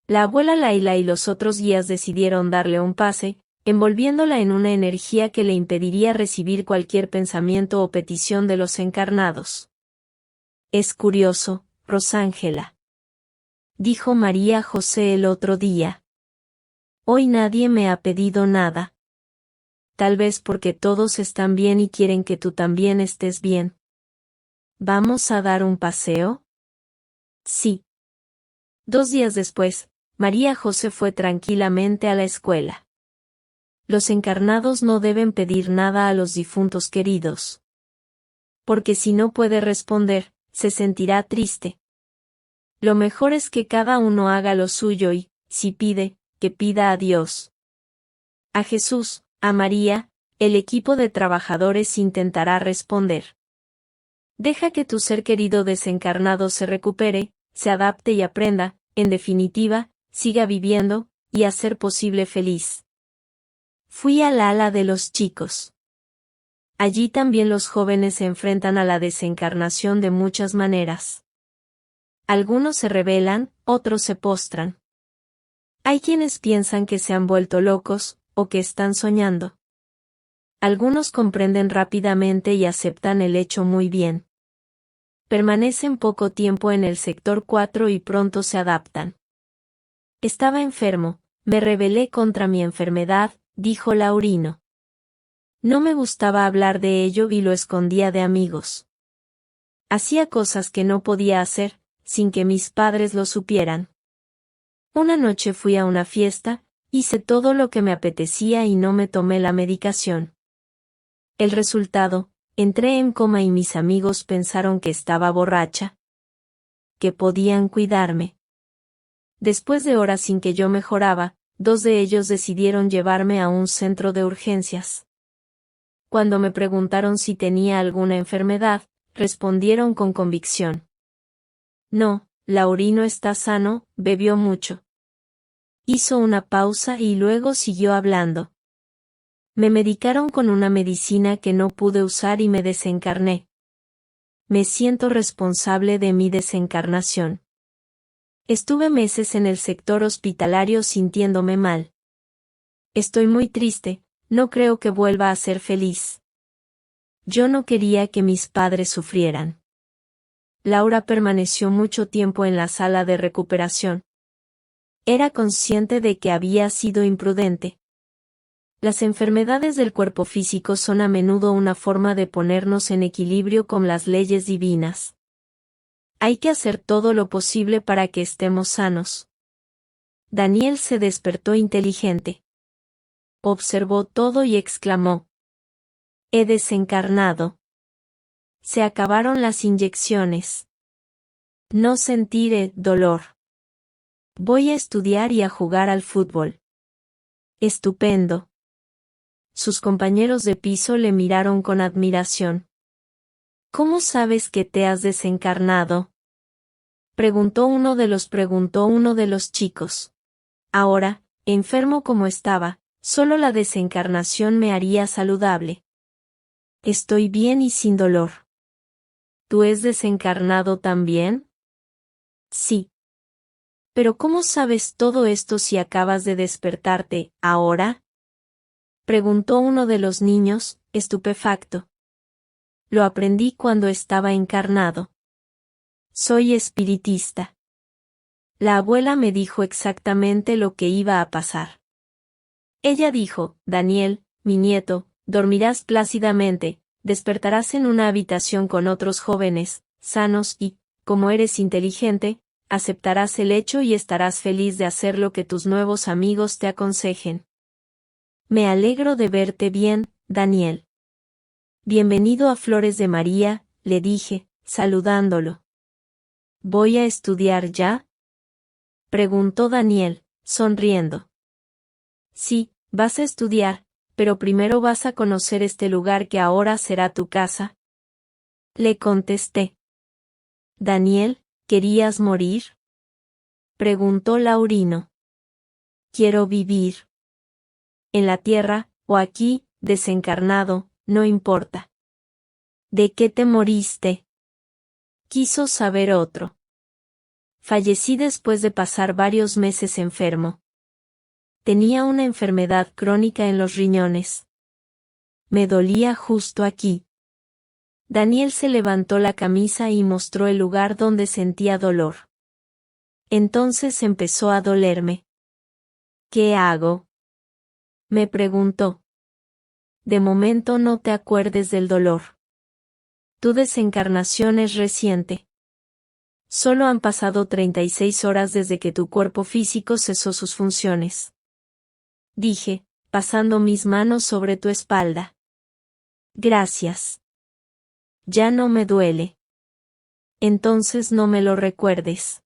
La abuela Laila y los otros guías decidieron darle un pase, envolviéndola en una energía que le impediría recibir cualquier pensamiento o petición de los encarnados. Es curioso, Rosángela, dijo María José el otro día. Hoy nadie me ha pedido nada. Tal vez porque todos están bien y quieren que tú también estés bien. ¿Vamos a dar un paseo? Sí. 2 días después, María José fue tranquilamente a la escuela. Los encarnados no deben pedir nada a los difuntos queridos. Porque si no puede responder, se sentirá triste. Lo mejor es que cada uno haga lo suyo y, si pide, que pida a Dios. A Jesús, a María, el equipo de trabajadores intentará responder. Deja que tu ser querido desencarnado se recupere, se adapte y aprenda, en definitiva, siga viviendo, y a ser posible feliz. Fui al ala de los chicos. Allí también los jóvenes se enfrentan a la desencarnación de muchas maneras. Algunos se rebelan, otros se postran. Hay quienes piensan que se han vuelto locos, o que están soñando. Algunos comprenden rápidamente y aceptan el hecho muy bien. Permanecen poco tiempo en el sector 4 y pronto se adaptan. Estaba enfermo, me rebelé contra mi enfermedad, dijo Laurino. No me gustaba hablar de ello y lo escondía de amigos. Hacía cosas que no podía hacer, sin que mis padres lo supieran. Una noche fui a una fiesta, hice todo lo que me apetecía y no me tomé la medicación. El resultado, entré en coma y mis amigos pensaron que estaba borracha. Que podían cuidarme. Después de horas sin que yo mejoraba, 2 de ellos decidieron llevarme a un centro de urgencias. Cuando me preguntaron si tenía alguna enfermedad, respondieron con convicción. No, Laurino está sano, bebió mucho. Hizo una pausa y luego siguió hablando. Me medicaron con una medicina que no pude usar y me desencarné. Me siento responsable de mi desencarnación. Estuve meses en el sector hospitalario sintiéndome mal. Estoy muy triste, no creo que vuelva a ser feliz. Yo no quería que mis padres sufrieran. Laura permaneció mucho tiempo en la sala de recuperación. Era consciente de que había sido imprudente. Las enfermedades del cuerpo físico son a menudo una forma de ponernos en equilibrio con las leyes divinas. Hay que hacer todo lo posible para que estemos sanos. Daniel se despertó inteligente. Observó todo y exclamó. He desencarnado. Se acabaron las inyecciones. No sentiré dolor. Voy a estudiar y a jugar al fútbol. Estupendo. Sus compañeros de piso le miraron con admiración. ¿Cómo sabes que te has desencarnado? Preguntó uno de los chicos. Ahora, enfermo como estaba, solo la desencarnación me haría saludable. Estoy bien y sin dolor. ¿Tú has desencarnado también? Sí. Pero ¿cómo sabes todo esto si acabas de despertarte, ahora? Preguntó uno de los niños, estupefacto. Lo aprendí cuando estaba encarnado. Soy espiritista. La abuela me dijo exactamente lo que iba a pasar. Ella dijo, Daniel, mi nieto, dormirás plácidamente, despertarás en una habitación con otros jóvenes, sanos y, como eres inteligente, aceptarás el hecho y estarás feliz de hacer lo que tus nuevos amigos te aconsejen. Me alegro de verte bien, Daniel. Bienvenido a Flores de María, le dije, saludándolo. ¿Voy a estudiar ya? Preguntó Daniel, sonriendo. Sí, vas a estudiar, pero primero vas a conocer este lugar que ahora será tu casa. Le contesté. Daniel, ¿querías morir? Preguntó Laurino. Quiero vivir. En la tierra, o aquí, desencarnado, no importa. ¿De qué te moriste? Quiso saber otro. Fallecí después de pasar varios meses enfermo. Tenía una enfermedad crónica en los riñones. Me dolía justo aquí. Daniel se levantó la camisa y mostró el lugar donde sentía dolor. Entonces empezó a dolerme. ¿Qué hago? Me preguntó. De momento no te acuerdes del dolor. Tu desencarnación es reciente. Solo han pasado 36 horas desde que tu cuerpo físico cesó sus funciones. Dije, pasando mis manos sobre tu espalda. Gracias. Ya no me duele. Entonces no me lo recuerdes.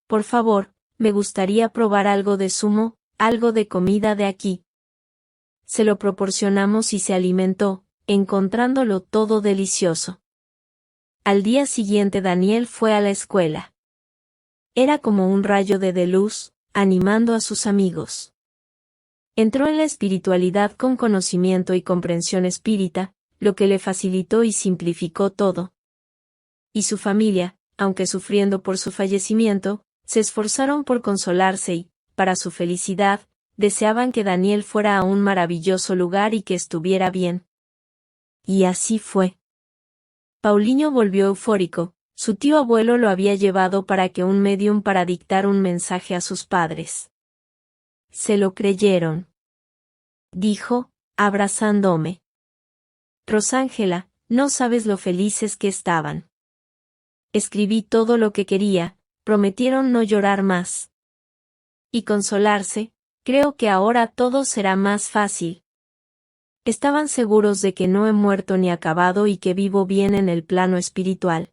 Por favor, me gustaría probar algo de zumo, algo de comida de aquí. Se lo proporcionamos y se alimentó, encontrándolo todo delicioso. Al día siguiente Daniel fue a la escuela. Era como un rayo de luz, animando a sus amigos. Entró en la espiritualidad con conocimiento y comprensión espírita, lo que le facilitó y simplificó todo. Y su familia, aunque sufriendo por su fallecimiento, se esforzaron por consolarse y, para su felicidad, deseaban que Daniel fuera a un maravilloso lugar y que estuviera bien. Y así fue. Paulinho volvió eufórico, su tío abuelo lo había llevado para que un medium para dictar un mensaje a sus padres. Se lo creyeron. Dijo, abrazándome. Rosángela, no sabes lo felices que estaban. Escribí todo lo que quería, prometieron no llorar más. Y consolarse, creo que ahora todo será más fácil. Estaban seguros de que no he muerto ni acabado y que vivo bien en el plano espiritual.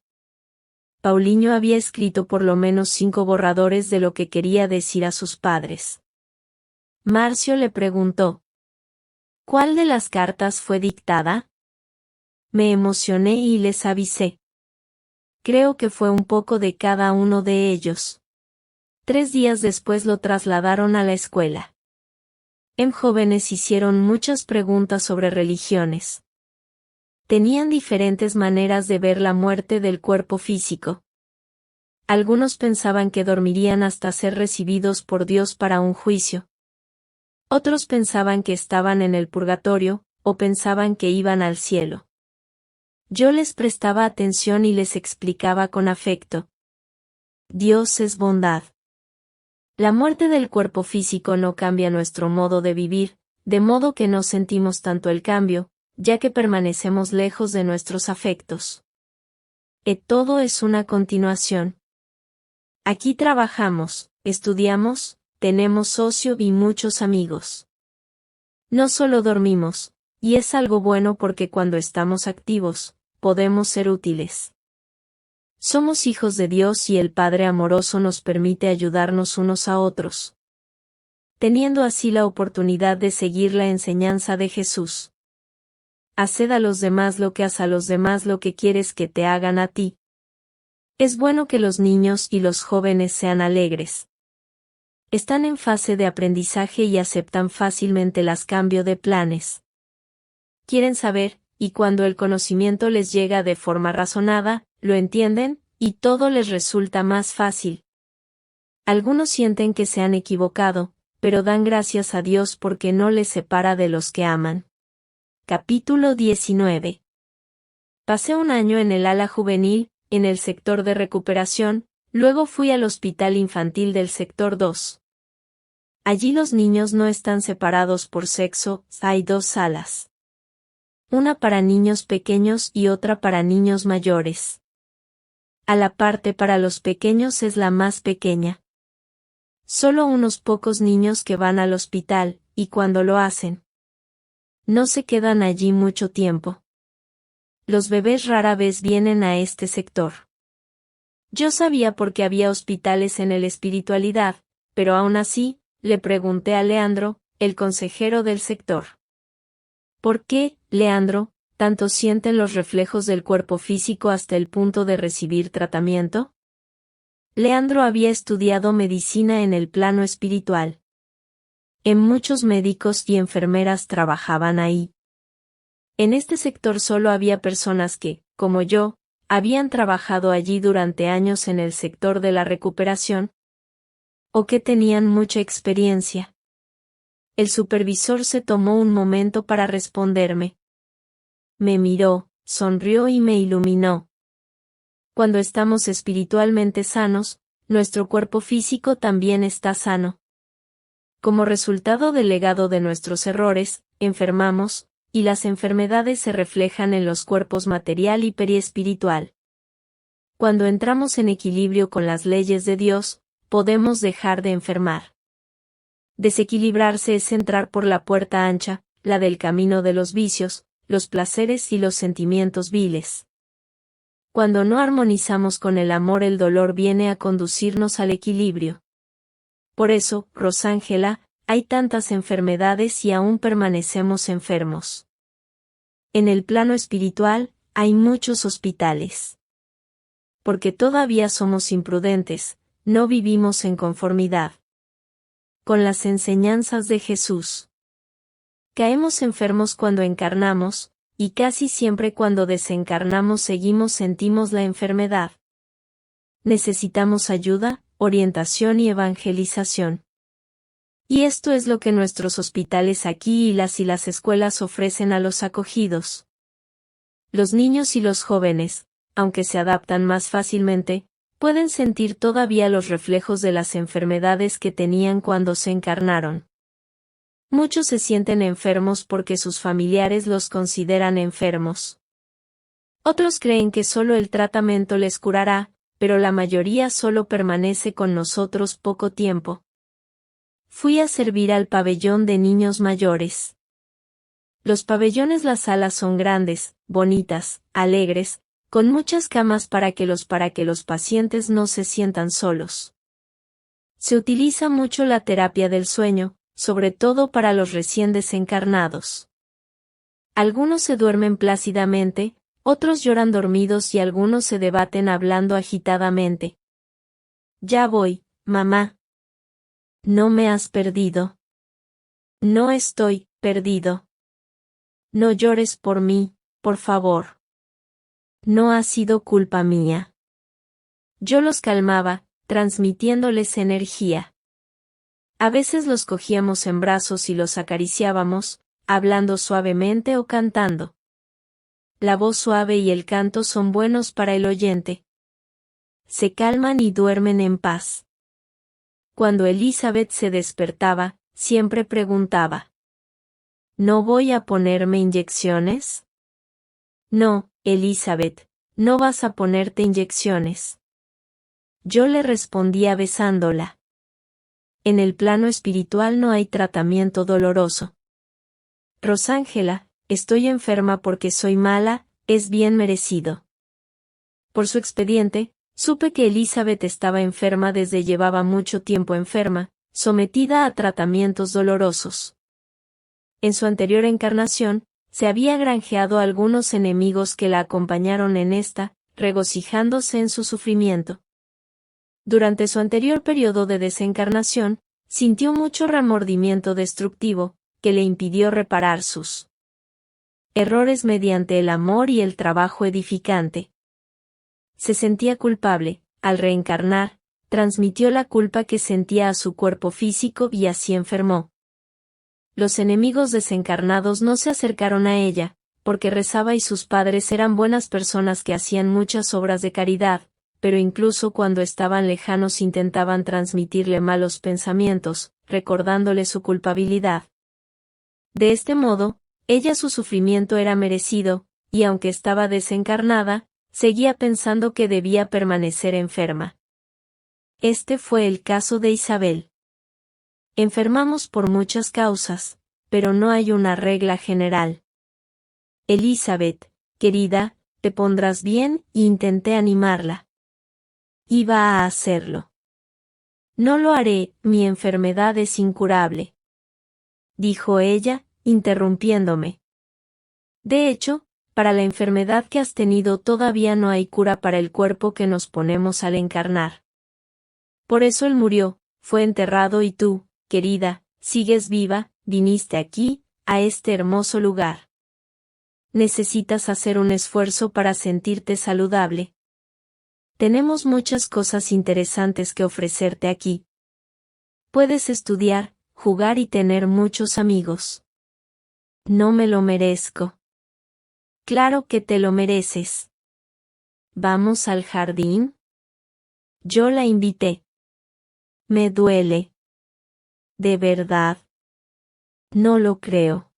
Paulinho había escrito por lo menos 5 borradores de lo que quería decir a sus padres. Marcio le preguntó. ¿Cuál de las cartas fue dictada? Me emocioné y les avisé. Creo que fue un poco de cada uno de ellos. 3 días después lo trasladaron a la escuela. Jóvenes hicieron muchas preguntas sobre religiones. Tenían diferentes maneras de ver la muerte del cuerpo físico. Algunos pensaban que dormirían hasta ser recibidos por Dios para un juicio. Otros pensaban que estaban en el purgatorio, o pensaban que iban al cielo. Yo les prestaba atención y les explicaba con afecto. Dios es bondad. La muerte del cuerpo físico no cambia nuestro modo de vivir, de modo que no sentimos tanto el cambio, ya que permanecemos lejos de nuestros afectos. Todo es una continuación. Aquí trabajamos, estudiamos, tenemos ocio y muchos amigos. No solo dormimos, y es algo bueno porque cuando estamos activos, podemos ser útiles. Somos hijos de Dios y el Padre amoroso nos permite ayudarnos unos a otros, teniendo así la oportunidad de seguir la enseñanza de Jesús. Haced a los demás lo que haz a los demás lo que quieres que te hagan a ti. Es bueno que los niños y los jóvenes sean alegres. Están en fase de aprendizaje y aceptan fácilmente los cambios de planes. Quieren saber, y cuando el conocimiento les llega de forma razonada, lo entienden, y todo les resulta más fácil. Algunos sienten que se han equivocado, pero dan gracias a Dios porque no les separa de los que aman. Capítulo 19. Pasé un año en el ala juvenil, en el sector de recuperación, luego fui al hospital infantil del sector 2. Allí los niños no están separados por sexo, hay 2 salas. Una para niños pequeños y otra para niños mayores. A la parte para los pequeños es la más pequeña. Solo unos pocos niños que van al hospital, y cuando lo hacen, no se quedan allí mucho tiempo. Los bebés rara vez vienen a este sector. Yo sabía porque había hospitales en el espiritualidad, pero aún así, le pregunté a Leandro, el consejero del sector. ¿Por qué, Leandro, tanto sienten los reflejos del cuerpo físico hasta el punto de recibir tratamiento? Leandro había estudiado medicina en el plano espiritual. En muchos médicos y enfermeras trabajaban ahí. En este sector solo había personas que, como yo, habían trabajado allí durante años en el sector de la recuperación, o que tenían mucha experiencia. El supervisor se tomó un momento para responderme. Me miró, sonrió y me iluminó. Cuando estamos espiritualmente sanos, nuestro cuerpo físico también está sano. Como resultado del legado de nuestros errores, enfermamos, y las enfermedades se reflejan en los cuerpos material y periespiritual. Cuando entramos en equilibrio con las leyes de Dios, podemos dejar de enfermar. Desequilibrarse es entrar por la puerta ancha, la del camino de los vicios, los placeres y los sentimientos viles. Cuando no armonizamos con el amor, el dolor viene a conducirnos al equilibrio. Por eso, Rosángela, hay tantas enfermedades y aún permanecemos enfermos. En el plano espiritual, hay muchos hospitales. Porque todavía somos imprudentes, no vivimos en conformidad con las enseñanzas de Jesús. Caemos enfermos cuando encarnamos, y casi siempre cuando desencarnamos sentimos la enfermedad. Necesitamos ayuda, orientación y evangelización. Y esto es lo que nuestros hospitales aquí y las escuelas ofrecen a los acogidos. Los niños y los jóvenes, aunque se adaptan más fácilmente, pueden sentir todavía los reflejos de las enfermedades que tenían cuando se encarnaron. Muchos se sienten enfermos porque sus familiares los consideran enfermos. Otros creen que solo el tratamiento les curará, pero la mayoría solo permanece con nosotros poco tiempo. Fui a servir al pabellón de niños mayores. Los pabellones, las salas son grandes, bonitas, alegres, con muchas camas para que los pacientes no se sientan solos. Se utiliza mucho la terapia del sueño, sobre todo para los recién desencarnados. Algunos se duermen plácidamente, otros lloran dormidos y algunos se debaten hablando agitadamente. Ya voy, mamá. No me has perdido. No estoy perdido. No llores por mí, por favor. No ha sido culpa mía. Yo los calmaba, transmitiéndoles energía. A veces los cogíamos en brazos y los acariciábamos, hablando suavemente o cantando. La voz suave y el canto son buenos para el oyente. Se calman y duermen en paz. Cuando Elizabeth se despertaba, siempre preguntaba: ¿No voy a ponerme inyecciones? No, Elizabeth, no vas a ponerte inyecciones. Yo le respondía besándola. En el plano espiritual no hay tratamiento doloroso. Rosángela, estoy enferma porque soy mala, es bien merecido. Por su expediente, supe que Elizabeth estaba enferma desde llevaba mucho tiempo enferma, sometida a tratamientos dolorosos. En su anterior encarnación, se había granjeado algunos enemigos que la acompañaron en esta, regocijándose en su sufrimiento. Durante su anterior periodo de desencarnación, sintió mucho remordimiento destructivo, que le impidió reparar sus errores mediante el amor y el trabajo edificante. Se sentía culpable, al reencarnar, transmitió la culpa que sentía a su cuerpo físico y así enfermó. Los enemigos desencarnados no se acercaron a ella, porque rezaba y sus padres eran buenas personas que hacían muchas obras de caridad, pero incluso cuando estaban lejanos intentaban transmitirle malos pensamientos, recordándole su culpabilidad. De este modo, ella su sufrimiento era merecido, y aunque estaba desencarnada, Seguía pensando que debía permanecer enferma. Este fue el caso de Isabel. Enfermamos por muchas causas, pero no hay una regla general. Elizabeth, querida, te pondrás bien, y intenté animarla. Iba a hacerlo. No lo haré, mi enfermedad es incurable, dijo ella, interrumpiéndome. De hecho, para la enfermedad que has tenido todavía no hay cura para el cuerpo que nos ponemos al encarnar. Por eso él murió, fue enterrado y tú, querida, sigues viva, viniste aquí, a este hermoso lugar. Necesitas hacer un esfuerzo para sentirte saludable. Tenemos muchas cosas interesantes que ofrecerte aquí. Puedes estudiar, jugar y tener muchos amigos. No me lo merezco. Claro que te lo mereces. ¿Vamos al jardín? Yo la invité. Me duele. ¿De verdad? No lo creo.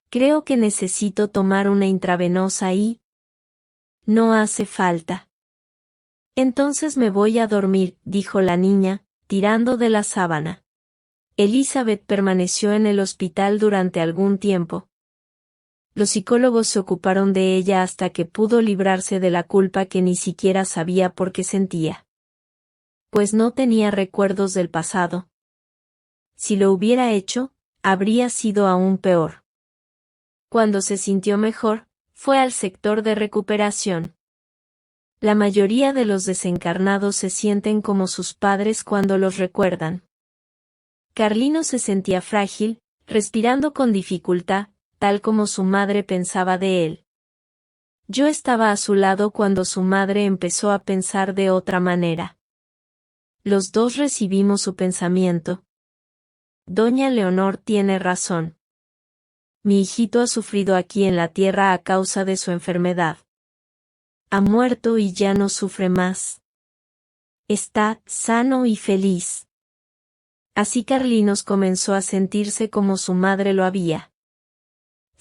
Creo que necesito tomar una intravenosa y... No hace falta. Entonces me voy a dormir, dijo la niña, tirando de la sábana. Elizabeth permaneció en el hospital durante algún tiempo. Los psicólogos se ocuparon de ella hasta que pudo librarse de la culpa que ni siquiera sabía por qué sentía. Pues no tenía recuerdos del pasado. Si lo hubiera hecho, habría sido aún peor. Cuando se sintió mejor, fue al sector de recuperación. La mayoría de los desencarnados se sienten como sus padres cuando los recuerdan. Carlino se sentía frágil, respirando con dificultad, tal como su madre pensaba de él. Yo estaba a su lado cuando su madre empezó a pensar de otra manera. Los dos recibimos su pensamiento. Doña Leonor tiene razón. Mi hijito ha sufrido aquí en la tierra a causa de su enfermedad. Ha muerto y ya no sufre más. Está sano y feliz. Así Carlinos comenzó a sentirse como su madre lo había.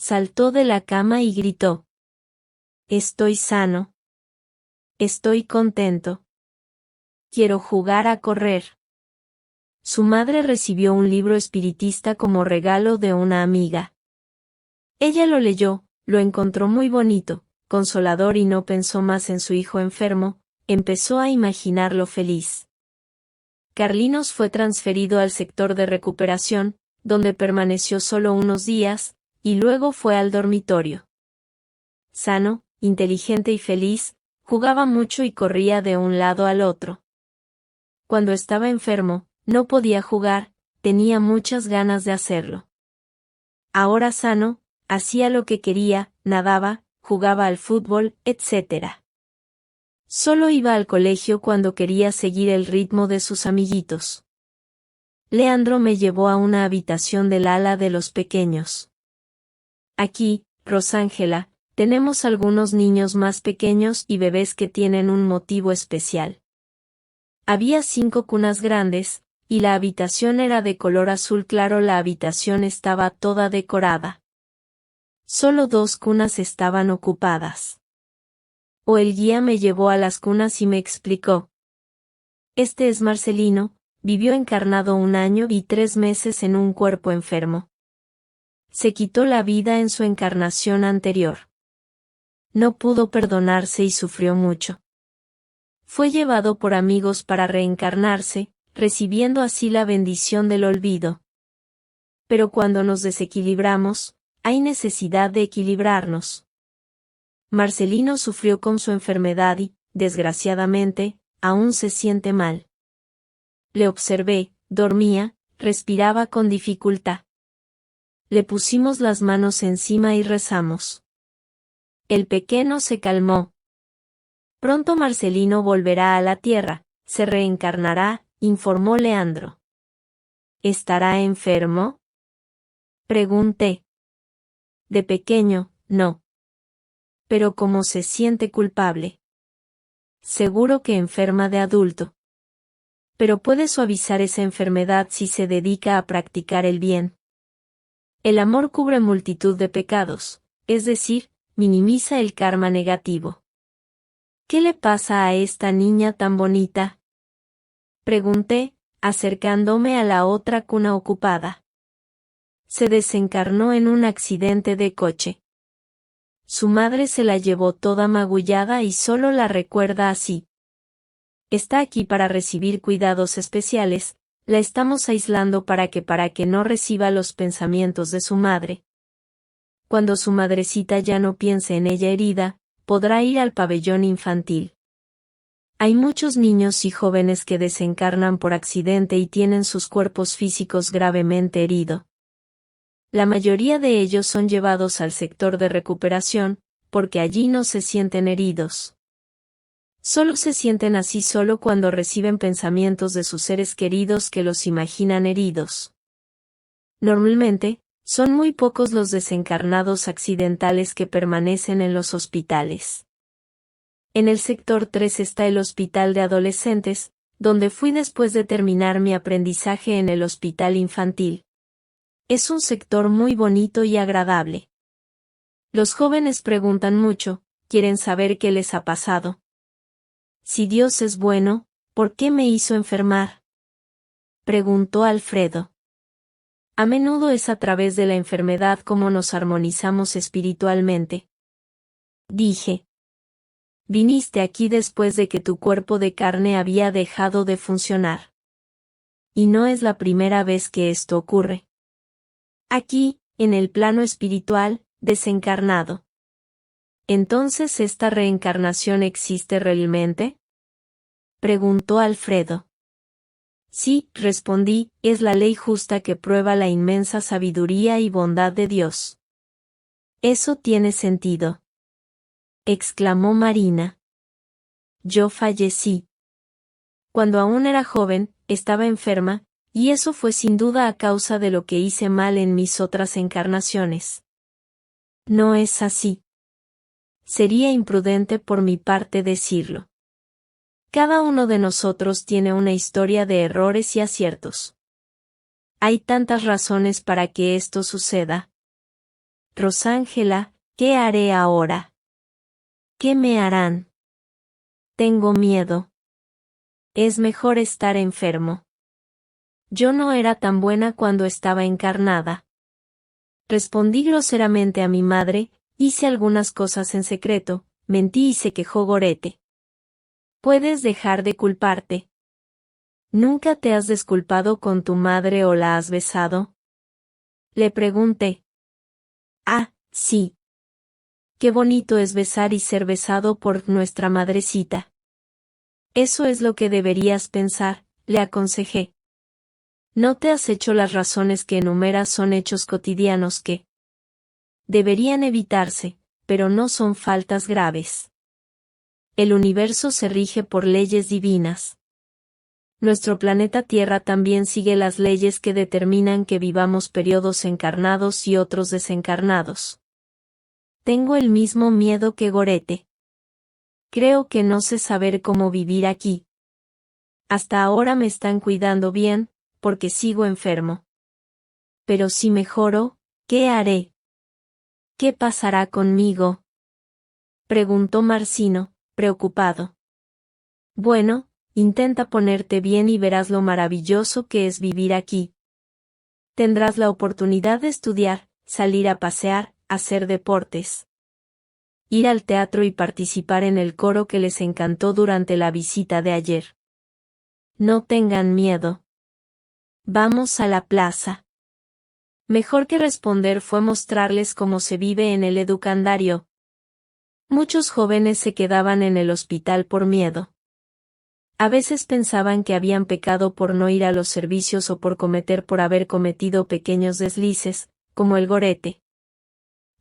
Saltó de la cama y gritó. Estoy sano. Estoy contento. Quiero jugar a correr. Su madre recibió un libro espiritista como regalo de una amiga. Ella lo leyó, lo encontró muy bonito, consolador y no pensó más en su hijo enfermo, empezó a imaginarlo feliz. Carlinos fue transferido al sector de recuperación, donde permaneció solo unos días, y luego fue al dormitorio. Sano, inteligente y feliz, jugaba mucho y corría de un lado al otro. Cuando estaba enfermo, no podía jugar, tenía muchas ganas de hacerlo. Ahora sano, hacía lo que quería, nadaba, jugaba al fútbol, etc. Solo iba al colegio cuando quería seguir el ritmo de sus amiguitos. Leandro me llevó a una habitación del ala de los pequeños. Aquí, Rosángela, tenemos algunos niños más pequeños y bebés que tienen un motivo especial. Había 5 cunas grandes, y la habitación era de color azul claro. La habitación estaba toda decorada. Solo 2 cunas estaban ocupadas. El guía me llevó a las cunas y me explicó. Este es Marcelino, vivió encarnado 1 año y 3 meses en un cuerpo enfermo. Se quitó la vida en su encarnación anterior. No pudo perdonarse y sufrió mucho. Fue llevado por amigos para reencarnarse, recibiendo así la bendición del olvido. Pero cuando nos desequilibramos, hay necesidad de equilibrarnos. Marcelino sufrió con su enfermedad y, desgraciadamente, aún se siente mal. Le observé, dormía, respiraba con dificultad. Le pusimos las manos encima y rezamos. El pequeño se calmó. Pronto Marcelino volverá a la tierra, se reencarnará, informó Leandro. ¿Estará enfermo? Pregunté. De pequeño, no. Pero ¿cómo se siente culpable? Seguro que enferma de adulto. Pero puede suavizar esa enfermedad si se dedica a practicar el bien. El amor cubre multitud de pecados, es decir, minimiza el karma negativo. ¿Qué le pasa a esta niña tan bonita? Pregunté, acercándome a la otra cuna ocupada. Se desencarnó en un accidente de coche. Su madre se la llevó toda magullada y solo la recuerda así. Está aquí para recibir cuidados especiales, la estamos aislando para que no reciba los pensamientos de su madre. Cuando su madrecita ya no piense en ella herida, podrá ir al pabellón infantil. Hay muchos niños y jóvenes que desencarnan por accidente y tienen sus cuerpos físicos gravemente heridos. La mayoría de ellos son llevados al sector de recuperación, porque allí no se sienten heridos. Solo se sienten así solo cuando reciben pensamientos de sus seres queridos que los imaginan heridos. Normalmente, son muy pocos los desencarnados accidentales que permanecen en los hospitales. En el sector 3 está el hospital de adolescentes, donde fui después de terminar mi aprendizaje en el hospital infantil. Es un sector muy bonito y agradable. Los jóvenes preguntan mucho, quieren saber qué les ha pasado. Si Dios es bueno, ¿por qué me hizo enfermar?, preguntó Alfredo. A menudo es a través de la enfermedad como nos armonizamos espiritualmente. Dije. Viniste aquí después de que tu cuerpo de carne había dejado de funcionar. Y no es la primera vez que esto ocurre. Aquí, en el plano espiritual, desencarnado. ¿Entonces esta reencarnación existe realmente?, preguntó Alfredo. Sí, respondí, es la ley justa que prueba la inmensa sabiduría y bondad de Dios. Eso tiene sentido, exclamó Marina. Yo fallecí. Cuando aún era joven, estaba enferma, y eso fue sin duda a causa de lo que hice mal en mis otras encarnaciones. No es así. Sería imprudente por mi parte decirlo. Cada uno de nosotros tiene una historia de errores y aciertos. Hay tantas razones para que esto suceda. Rosángela, ¿qué haré ahora? ¿Qué me harán? Tengo miedo. Es mejor estar enfermo. Yo no era tan buena cuando estaba encarnada. Respondí groseramente a mi madre, hice algunas cosas en secreto, mentí y se quejó Gorete. Puedes dejar de culparte. ¿Nunca te has disculpado con tu madre o la has besado?, le pregunté. Ah, sí. Qué bonito es besar y ser besado por nuestra madrecita. Eso es lo que deberías pensar, le aconsejé. No te has hecho las razones que enumeras son hechos cotidianos que deberían evitarse, pero no son faltas graves. El universo se rige por leyes divinas. Nuestro planeta Tierra también sigue las leyes que determinan que vivamos periodos encarnados y otros desencarnados. Tengo el mismo miedo que Gorete. Creo que no sé saber cómo vivir aquí. Hasta ahora me están cuidando bien, porque sigo enfermo. Pero si mejoro, ¿qué haré? ¿Qué pasará conmigo?, preguntó Marcino, preocupado. Bueno, intenta ponerte bien y verás lo maravilloso que es vivir aquí. Tendrás la oportunidad de estudiar, salir a pasear, hacer deportes, ir al teatro y participar en el coro que les encantó durante la visita de ayer. No tengan miedo. Vamos a la plaza. Mejor que responder fue mostrarles cómo se vive en el educandario. Muchos jóvenes se quedaban en el hospital por miedo. A veces pensaban que habían pecado por no ir a los servicios o por haber cometido pequeños deslices, como el Gorete.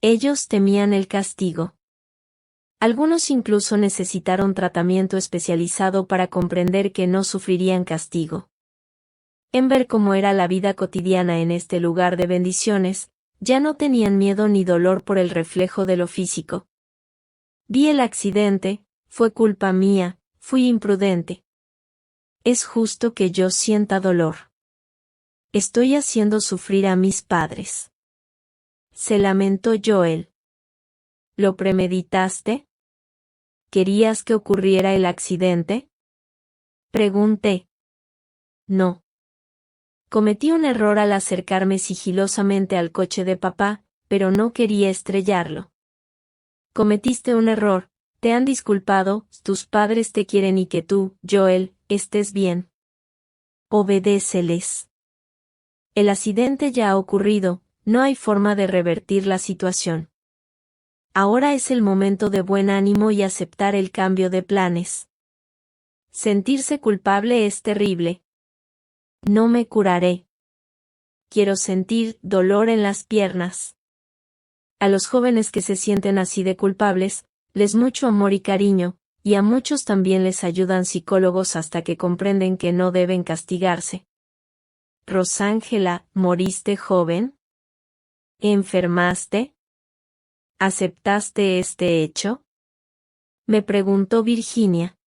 Ellos temían el castigo. Algunos incluso necesitaron tratamiento especializado para comprender que no sufrirían castigo. En ver cómo era la vida cotidiana en este lugar de bendiciones, ya no tenían miedo ni dolor por el reflejo de lo físico. Vi el accidente, fue culpa mía, fui imprudente. Es justo que yo sienta dolor. Estoy haciendo sufrir a mis padres. Se lamentó Joel. ¿Lo premeditaste? ¿querías que ocurriera el accidente? Pregunté. No. Cometí un error al acercarme sigilosamente al coche de papá, pero no quería estrellarlo. Cometiste un error, te han disculpado, tus padres te quieren y que tú, Joel, estés bien. Obedéceles. El accidente ya ha ocurrido, no hay forma de revertir la situación. Ahora es el momento de buen ánimo y aceptar el cambio de planes. Sentirse culpable es terrible. No me curaré. Quiero sentir dolor en las piernas. A los jóvenes que se sienten así de culpables, les mucho amor y cariño, y a muchos también les ayudan psicólogos hasta que comprenden que no deben castigarse. Rosángela, ¿moriste joven? ¿Enfermaste? ¿Aceptaste este hecho? Me preguntó Virginia.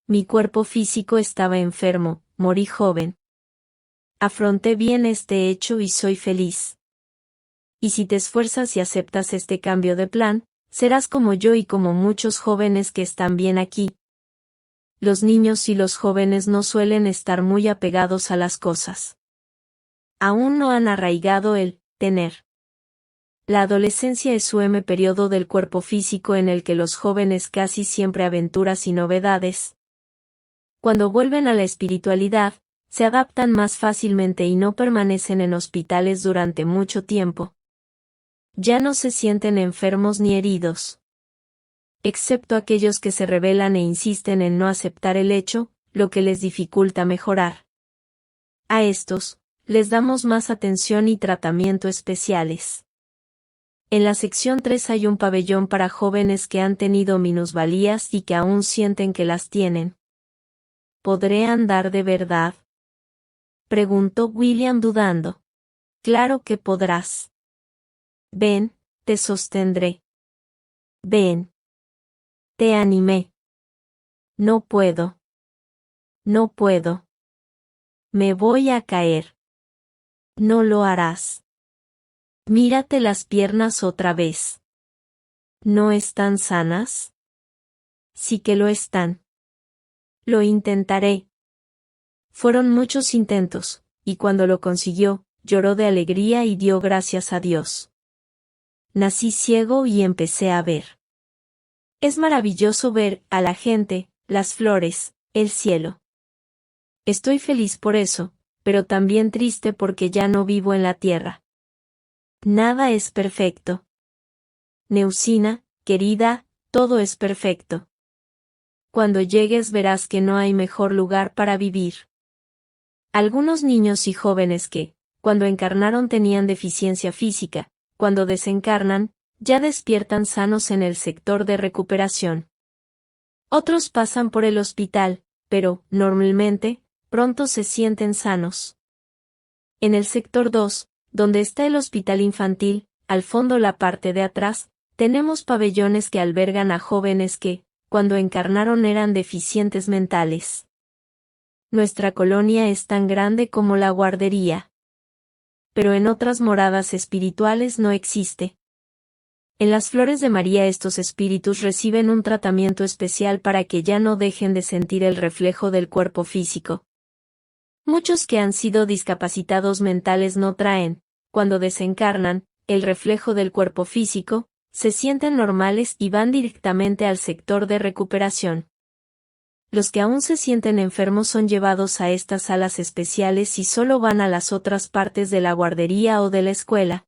Mi cuerpo físico estaba enfermo, morí joven. Afronté bien este hecho y soy feliz. Y si te esfuerzas y aceptas este cambio de plan, serás como yo y como muchos jóvenes que están bien aquí. Los niños y los jóvenes no suelen estar muy apegados a las cosas. Aún no han arraigado el tener. La adolescencia es su periodo del cuerpo físico en el que los jóvenes casi siempre aventuras y novedades. Cuando vuelven a la espiritualidad, se adaptan más fácilmente y no permanecen en hospitales durante mucho tiempo. Ya no se sienten enfermos ni heridos. Excepto aquellos que se rebelan e insisten en no aceptar el hecho, lo que les dificulta mejorar. A estos, les damos más atención y tratamiento especiales. En la sección 3 hay un pabellón para jóvenes que han tenido minusvalías y que aún sienten que las tienen. ¿Podré andar de verdad? Preguntó William dudando. Claro que podrás. Ven, te sostendré. Ven. Te animé. No puedo. No puedo. Me voy a caer. No lo harás. Mírate las piernas otra vez. ¿No están sanas? Sí que lo están. Lo intentaré. Fueron muchos intentos, y cuando lo consiguió, lloró de alegría y dio gracias a Dios. Nací ciego y empecé a ver. Es maravilloso ver a la gente, las flores, el cielo. Estoy feliz por eso, pero también triste porque ya no vivo en la tierra. Nada es perfecto. Neusina, querida, todo es perfecto. Cuando llegues verás que no hay mejor lugar para vivir. Algunos niños y jóvenes que, cuando encarnaron tenían deficiencia física, cuando desencarnan, ya despiertan sanos en el sector de recuperación. Otros pasan por el hospital, pero, normalmente, pronto se sienten sanos. En el sector 2, donde está el hospital infantil, al fondo la parte de atrás, tenemos pabellones que albergan a jóvenes que, cuando encarnaron eran deficientes mentales. Nuestra colonia es tan grande como la guardería. Pero en otras moradas espirituales no existe. En las Flores de María estos espíritus reciben un tratamiento especial para que ya no dejen de sentir el reflejo del cuerpo físico. Muchos que han sido discapacitados mentales no traen, cuando desencarnan, el reflejo del cuerpo físico, se sienten normales y van directamente al sector de recuperación. Los que aún se sienten enfermos son llevados a estas salas especiales y solo van a las otras partes de la guardería o de la escuela,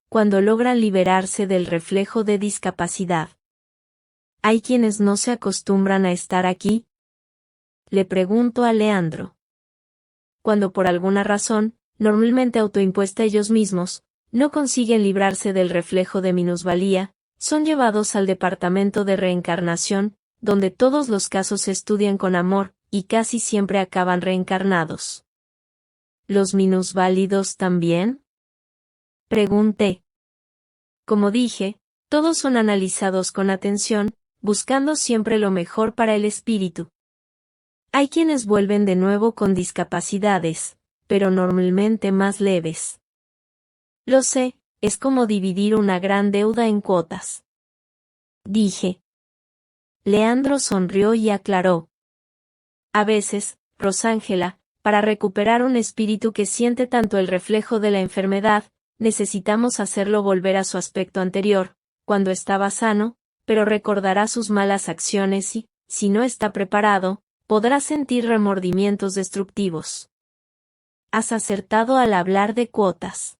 cuando logran liberarse del reflejo de discapacidad. ¿Hay quienes no se acostumbran a estar aquí? Le pregunto a Leandro. Cuando por alguna razón, normalmente autoimpuesta ellos mismos, no consiguen librarse del reflejo de minusvalía, son llevados al departamento de reencarnación, donde todos los casos se estudian con amor, y casi siempre acaban reencarnados. ¿Los minusválidos también? Pregunté. Como dije, todos son analizados con atención, buscando siempre lo mejor para el espíritu. Hay quienes vuelven de nuevo con discapacidades, pero normalmente más leves. Lo sé, es como dividir una gran deuda en cuotas. Dije. Leandro sonrió y aclaró. A veces, Rosángela, para recuperar un espíritu que siente tanto el reflejo de la enfermedad, necesitamos hacerlo volver a su aspecto anterior, cuando estaba sano, pero recordará sus malas acciones y, si no está preparado, podrá sentir remordimientos destructivos. Has acertado al hablar de cuotas.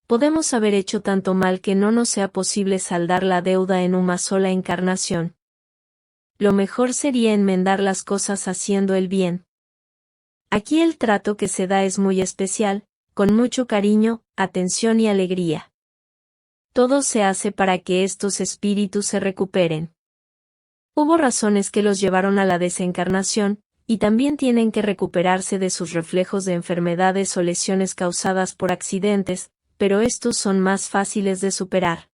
Podemos haber hecho tanto mal que no nos sea posible saldar la deuda en una sola encarnación. Lo mejor sería enmendar las cosas haciendo el bien. Aquí el trato que se da es muy especial, con mucho cariño, atención y alegría. Todo se hace para que estos espíritus se recuperen. Hubo razones que los llevaron a la desencarnación, y también tienen que recuperarse de sus reflejos de enfermedades o lesiones causadas por accidentes, pero estos son más fáciles de superar.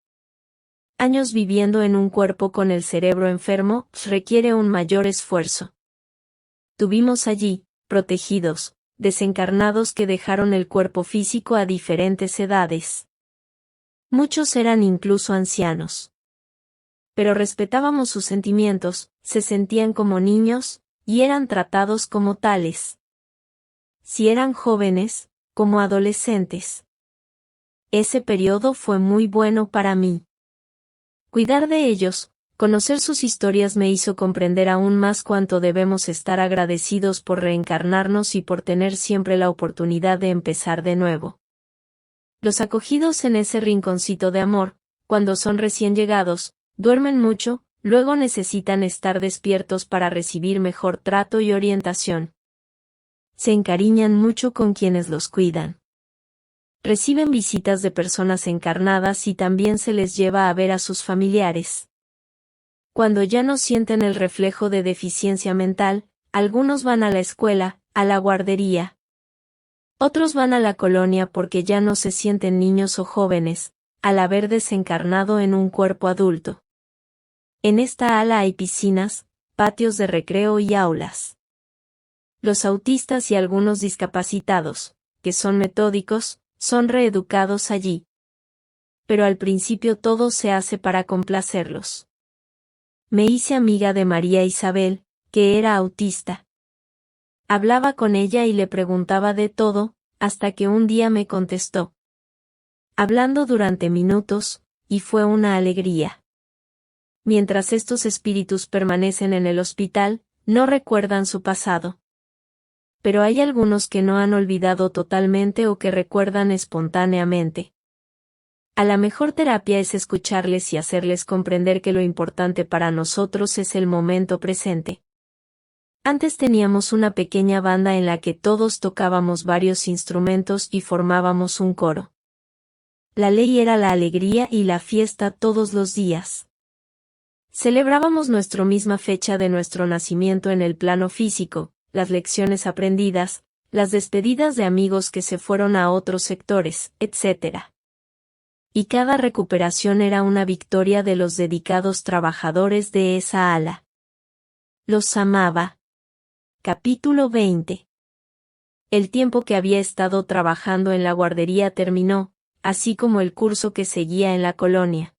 Años viviendo en un cuerpo con el cerebro enfermo requiere un mayor esfuerzo. Tuvimos allí, protegidos, desencarnados que dejaron el cuerpo físico a diferentes edades. Muchos eran incluso ancianos. Pero respetábamos sus sentimientos, se sentían como niños, y eran tratados como tales. Si eran jóvenes, como adolescentes. Ese periodo fue muy bueno para mí. Cuidar de ellos, conocer sus historias me hizo comprender aún más cuánto debemos estar agradecidos por reencarnarnos y por tener siempre la oportunidad de empezar de nuevo. Los acogidos en ese rinconcito de amor, cuando son recién llegados, duermen mucho, luego necesitan estar despiertos para recibir mejor trato y orientación. Se encariñan mucho con quienes los cuidan. Reciben visitas de personas encarnadas y también se les lleva a ver a sus familiares. Cuando ya no sienten el reflejo de deficiencia mental, algunos van a la escuela, a la guardería. Otros van a la colonia porque ya no se sienten niños o jóvenes, al haber desencarnado en un cuerpo adulto. En esta ala hay piscinas, patios de recreo y aulas. Los autistas y algunos discapacitados, que son metódicos, son reeducados allí. Pero al principio todo se hace para complacerlos. Me hice amiga de María Isabel, que era autista. Hablaba con ella y le preguntaba de todo, hasta que un día me contestó. Hablando durante minutos, y fue una alegría. Mientras estos espíritus permanecen en el hospital, no recuerdan su pasado. Pero hay algunos que no han olvidado totalmente o que recuerdan espontáneamente. A la mejor terapia es escucharles y hacerles comprender que lo importante para nosotros es el momento presente. Antes teníamos una pequeña banda en la que todos tocábamos varios instrumentos y formábamos un coro. La ley era la alegría y la fiesta todos los días. Celebrábamos nuestra misma fecha de nuestro nacimiento en el plano físico, las lecciones aprendidas, las despedidas de amigos que se fueron a otros sectores, etc. Y cada recuperación era una victoria de los dedicados trabajadores de esa ala. Los amaba. Capítulo 20. El tiempo que había estado trabajando en la guardería terminó, así como el curso que seguía en la colonia.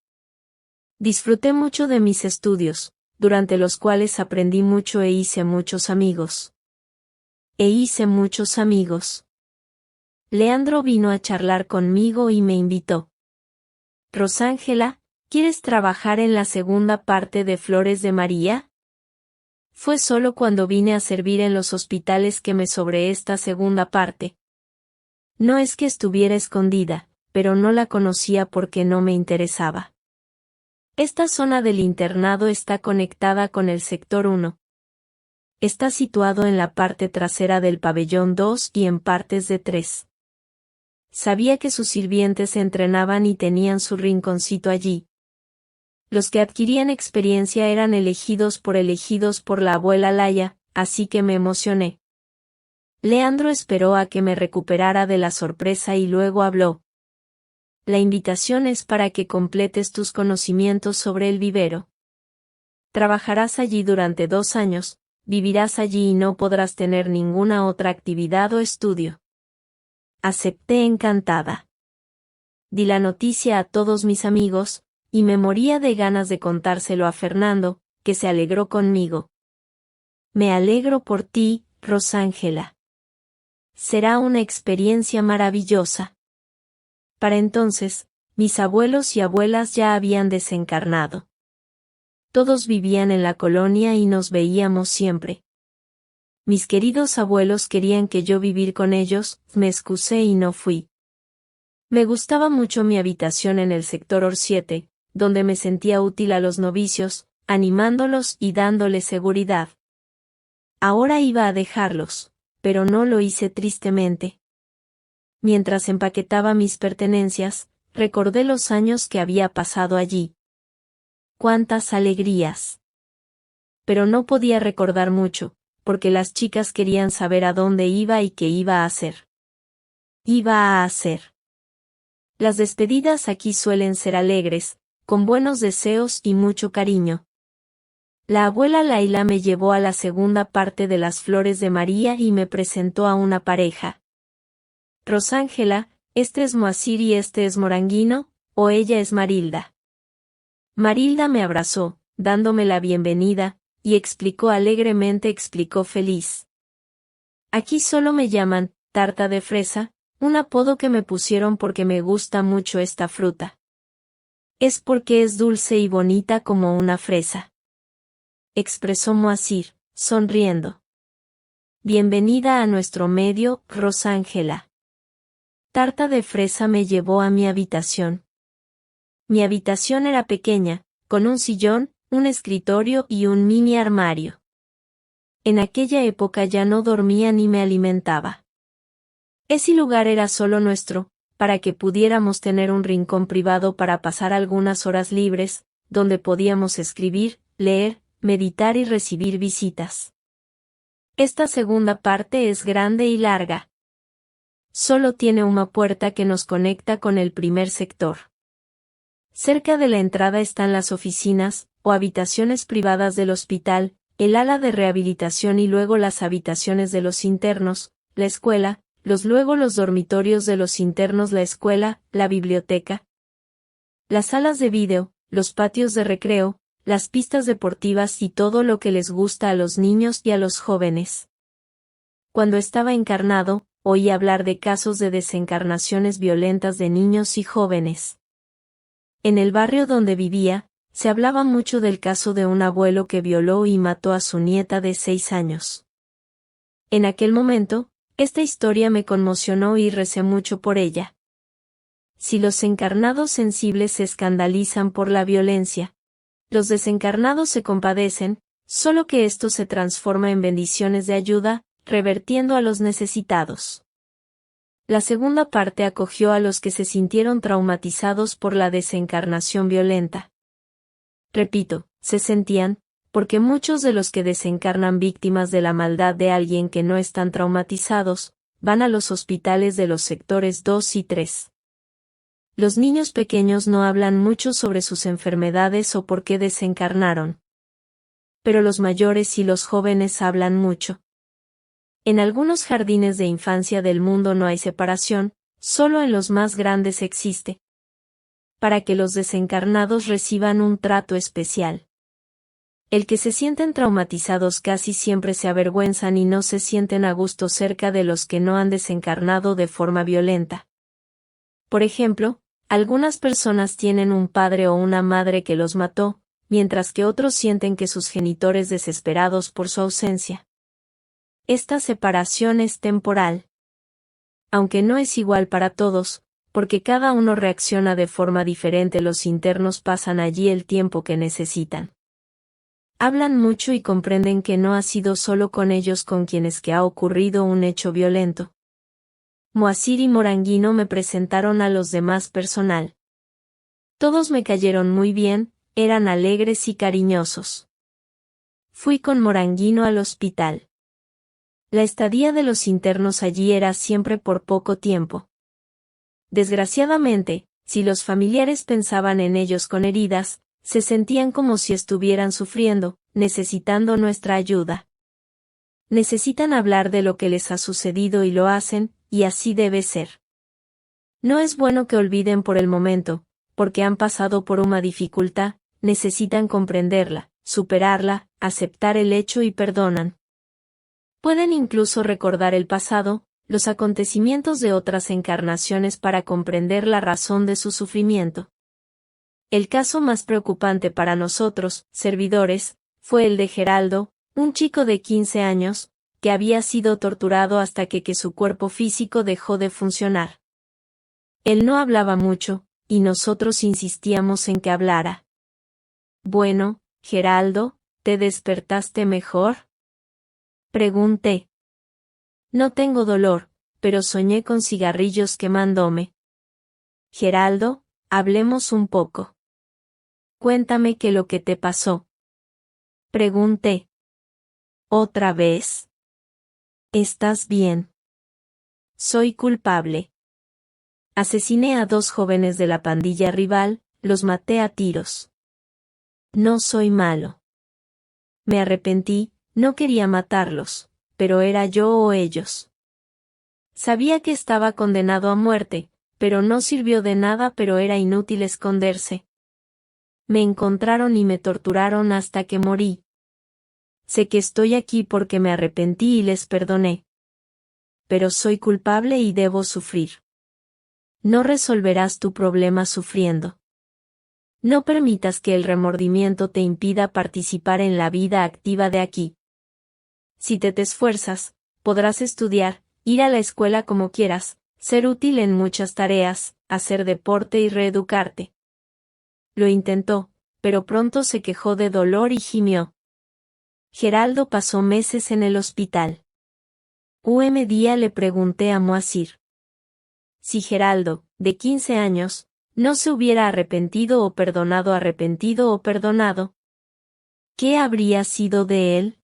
Disfruté mucho de mis estudios, durante los cuales aprendí mucho e hice muchos amigos. Leandro vino a charlar conmigo y me invitó. Rosángela, ¿quieres trabajar en la segunda parte de Flores de María? Fue solo cuando vine a servir en los hospitales que me sobré esta segunda parte. No es que estuviera escondida, pero no la conocía porque no me interesaba. Esta zona del internado está conectada con el sector 1. Está situado en la parte trasera del pabellón 2 y en partes de 3. Sabía que sus sirvientes se entrenaban y tenían su rinconcito allí. Los que adquirían experiencia eran elegidos por la abuela Laya, así que me emocioné. Leandro esperó a que me recuperara de la sorpresa y luego habló. La invitación es para que completes tus conocimientos sobre el vivero. Trabajarás allí durante 2 años, vivirás allí y no podrás tener ninguna otra actividad o estudio. Acepté encantada. Di la noticia a todos mis amigos, y me moría de ganas de contárselo a Fernando, que se alegró conmigo. Me alegro por ti, Rosángela. Será una experiencia maravillosa. Para entonces, mis abuelos y abuelas ya habían desencarnado. Todos vivían en la colonia y nos veíamos siempre. Mis queridos abuelos querían que yo vivir con ellos, me excusé y no fui. Me gustaba mucho mi habitación en el sector Or 7, donde me sentía útil a los novicios, animándolos y dándoles seguridad. Ahora iba a dejarlos, pero no lo hice tristemente. Mientras empaquetaba mis pertenencias, recordé los años que había pasado allí. ¡Cuántas alegrías! Pero no podía recordar mucho, porque las chicas querían saber a dónde iba y qué iba a hacer. Iba a hacer. Las despedidas aquí suelen ser alegres, con buenos deseos y mucho cariño. La abuela Laila me llevó a la segunda parte de las flores de María y me presentó a una pareja. Rosángela, este es Moacir y este es Moranguino, o ella es Marilda. Marilda me abrazó, dándome la bienvenida, y explicó feliz. Aquí solo me llaman tarta de fresa, un apodo que me pusieron porque me gusta mucho esta fruta. Es porque es dulce y bonita como una fresa, expresó Moacir, sonriendo. Bienvenida a nuestro medio, Rosángela. Tarta de fresa me llevó a mi habitación. Mi habitación era pequeña, con un sillón, un escritorio y un mini armario. En aquella época ya no dormía ni me alimentaba. Ese lugar era solo nuestro, para que pudiéramos tener un rincón privado para pasar algunas horas libres, donde podíamos escribir, leer, meditar y recibir visitas. Esta segunda parte es grande y larga. Solo tiene una puerta que nos conecta con el primer sector. Cerca de la entrada están las oficinas, o habitaciones privadas del hospital, el ala de rehabilitación y luego las habitaciones de los internos, la escuela, luego los dormitorios de los internos, la escuela, la biblioteca, las salas de vídeo, los patios de recreo, las pistas deportivas y todo lo que les gusta a los niños y a los jóvenes. Cuando estaba encarnado, oí hablar de casos de desencarnaciones violentas de niños y jóvenes. En el barrio donde vivía, se hablaba mucho del caso de un abuelo que violó y mató a su nieta de 6 años. En aquel momento, esta historia me conmocionó y recé mucho por ella. Si los encarnados sensibles se escandalizan por la violencia, los desencarnados se compadecen, solo que esto se transforma en bendiciones de ayuda, revertiendo a los necesitados. La segunda parte acogió a los que se sintieron traumatizados por la desencarnación violenta. Repito, se sentían, porque muchos de los que desencarnan víctimas de la maldad de alguien que no están traumatizados, van a los hospitales de los sectores 2 y 3. Los niños pequeños no hablan mucho sobre sus enfermedades o por qué desencarnaron. Pero los mayores y los jóvenes hablan mucho. En algunos jardines de infancia del mundo no hay separación, solo en los más grandes existe. Para que los desencarnados reciban un trato especial. El que se sienten traumatizados casi siempre se avergüenzan y no se sienten a gusto cerca de los que no han desencarnado de forma violenta. Por ejemplo, algunas personas tienen un padre o una madre que los mató, mientras que otros sienten que sus genitores desesperados por su ausencia. Esta separación es temporal. Aunque no es igual para todos, porque cada uno reacciona de forma diferente, los internos pasan allí el tiempo que necesitan. Hablan mucho y comprenden que no ha sido solo con ellos con quienes que ha ocurrido un hecho violento. Moacir y Moranguino me presentaron a los demás personal. Todos me cayeron muy bien, eran alegres y cariñosos. Fui con Moranguino al hospital. La estadía de los internos allí era siempre por poco tiempo. Desgraciadamente, si los familiares pensaban en ellos con heridas, se sentían como si estuvieran sufriendo, necesitando nuestra ayuda. Necesitan hablar de lo que les ha sucedido y lo hacen, y así debe ser. No es bueno que olviden por el momento, porque han pasado por una dificultad, necesitan comprenderla, superarla, aceptar el hecho y perdonan. Pueden incluso recordar el pasado, los acontecimientos de otras encarnaciones para comprender la razón de su sufrimiento. El caso más preocupante para nosotros, servidores, fue el de Geraldo, un chico de 15 años, que había sido torturado hasta que su cuerpo físico dejó de funcionar. Él no hablaba mucho, y nosotros insistíamos en que hablara. Bueno, Geraldo, ¿te despertaste mejor? Pregunté. No tengo dolor, pero soñé con cigarrillos quemándome. Geraldo, hablemos un poco. Cuéntame qué lo que te pasó. Pregunté. ¿Otra vez? ¿Estás bien? Soy culpable. Asesiné a 2 jóvenes de la pandilla rival, los maté a tiros. No soy malo. Me arrepentí, no quería matarlos, pero era yo o ellos. Sabía que estaba condenado a muerte, pero no sirvió de nada, pero era inútil esconderse. Me encontraron y me torturaron hasta que morí. Sé que estoy aquí porque me arrepentí y les perdoné. Pero soy culpable y debo sufrir. No resolverás tu problema sufriendo. No permitas que el remordimiento te impida participar en la vida activa de aquí. Si te esfuerzas, podrás estudiar, ir a la escuela como quieras, ser útil en muchas tareas, hacer deporte y reeducarte. Lo intentó, pero pronto se quejó de dolor y gimió. Geraldo pasó meses en el hospital. Un día le pregunté a Moacir. Si Geraldo, de 15 años, no se hubiera arrepentido o perdonado, ¿qué habría sido de él?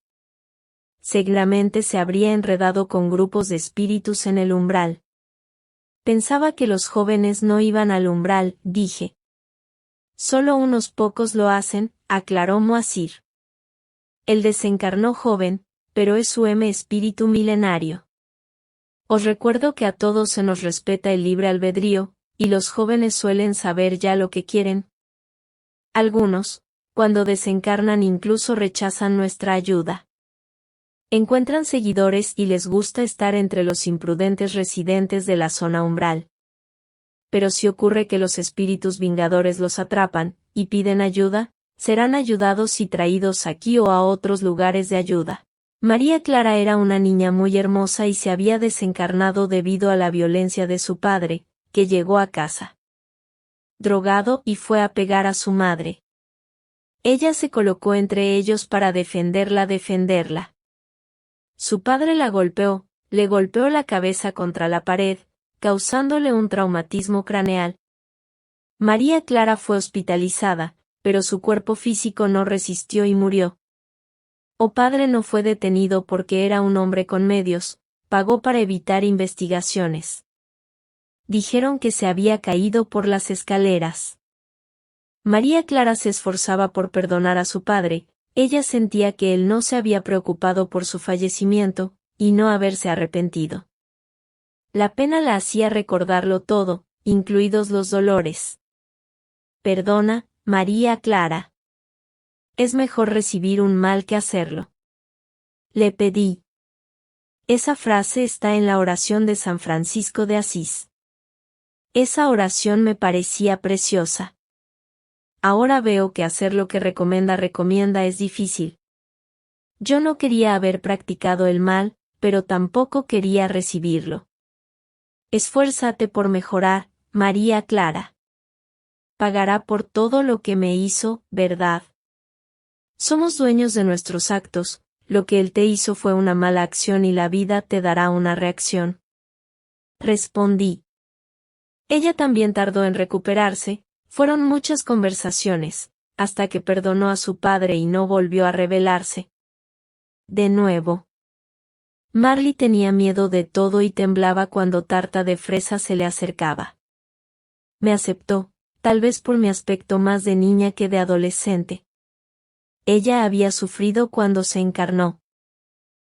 Seguramente se habría enredado con grupos de espíritus en el umbral. Pensaba que los jóvenes no iban al umbral, dije. Solo unos pocos lo hacen, aclaró Moacir. Él desencarnó joven, pero es su espíritu milenario. Os recuerdo que a todos se nos respeta el libre albedrío, y los jóvenes suelen saber ya lo que quieren. Algunos, cuando desencarnan, incluso rechazan nuestra ayuda. Encuentran seguidores y les gusta estar entre los imprudentes residentes de la zona umbral. Pero si ocurre que los espíritus vingadores los atrapan, y piden ayuda, serán ayudados y traídos aquí o a otros lugares de ayuda. María Clara era una niña muy hermosa y se había desencarnado debido a la violencia de su padre, que llegó a casa drogado y fue a pegar a su madre. Ella se colocó entre ellos para defenderla. Su padre la golpeó, le golpeó la cabeza contra la pared, causándole un traumatismo craneal. María Clara fue hospitalizada, pero su cuerpo físico no resistió y murió. O padre no fue detenido porque era un hombre con medios, pagó para evitar investigaciones. Dijeron que se había caído por las escaleras. María Clara se esforzaba por perdonar a su padre, ella sentía que él no se había preocupado por su fallecimiento, y no haberse arrepentido. La pena la hacía recordarlo todo, incluidos los dolores. Perdona, María Clara. Es mejor recibir un mal que hacerlo. Le pedí. Esa frase está en la oración de San Francisco de Asís. Esa oración me parecía preciosa. Ahora veo que hacer lo que recomienda es difícil. Yo no quería haber practicado el mal, pero tampoco quería recibirlo. Esfuérzate por mejorar, María Clara. Pagará por todo lo que me hizo, ¿verdad? Somos dueños de nuestros actos, lo que él te hizo fue una mala acción y la vida te dará una reacción. Respondí. Ella también tardó en recuperarse, fueron muchas conversaciones, hasta que perdonó a su padre y no volvió a rebelarse. De nuevo. Marley tenía miedo de todo y temblaba cuando Tarta de Fresa se le acercaba. Me aceptó, tal vez por mi aspecto más de niña que de adolescente. Ella había sufrido cuando se encarnó.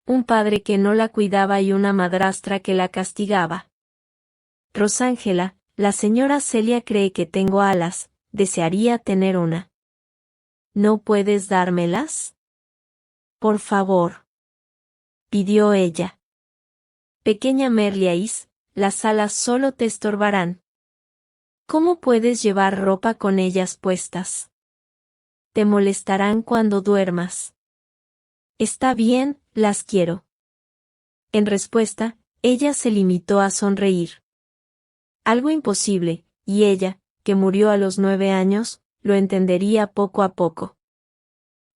Un padre que no la cuidaba y una madrastra que la castigaba. Rosángela, la señora Celia cree que tengo alas, desearía tener una. ¿No puedes dármelas? Por favor, pidió ella. Pequeña Merliais, las alas solo te estorbarán. ¿Cómo puedes llevar ropa con ellas puestas? Te molestarán cuando duermas. Está bien, las quiero. En respuesta, ella se limitó a sonreír. Algo imposible, y ella, que murió a los 9 años, lo entendería poco a poco.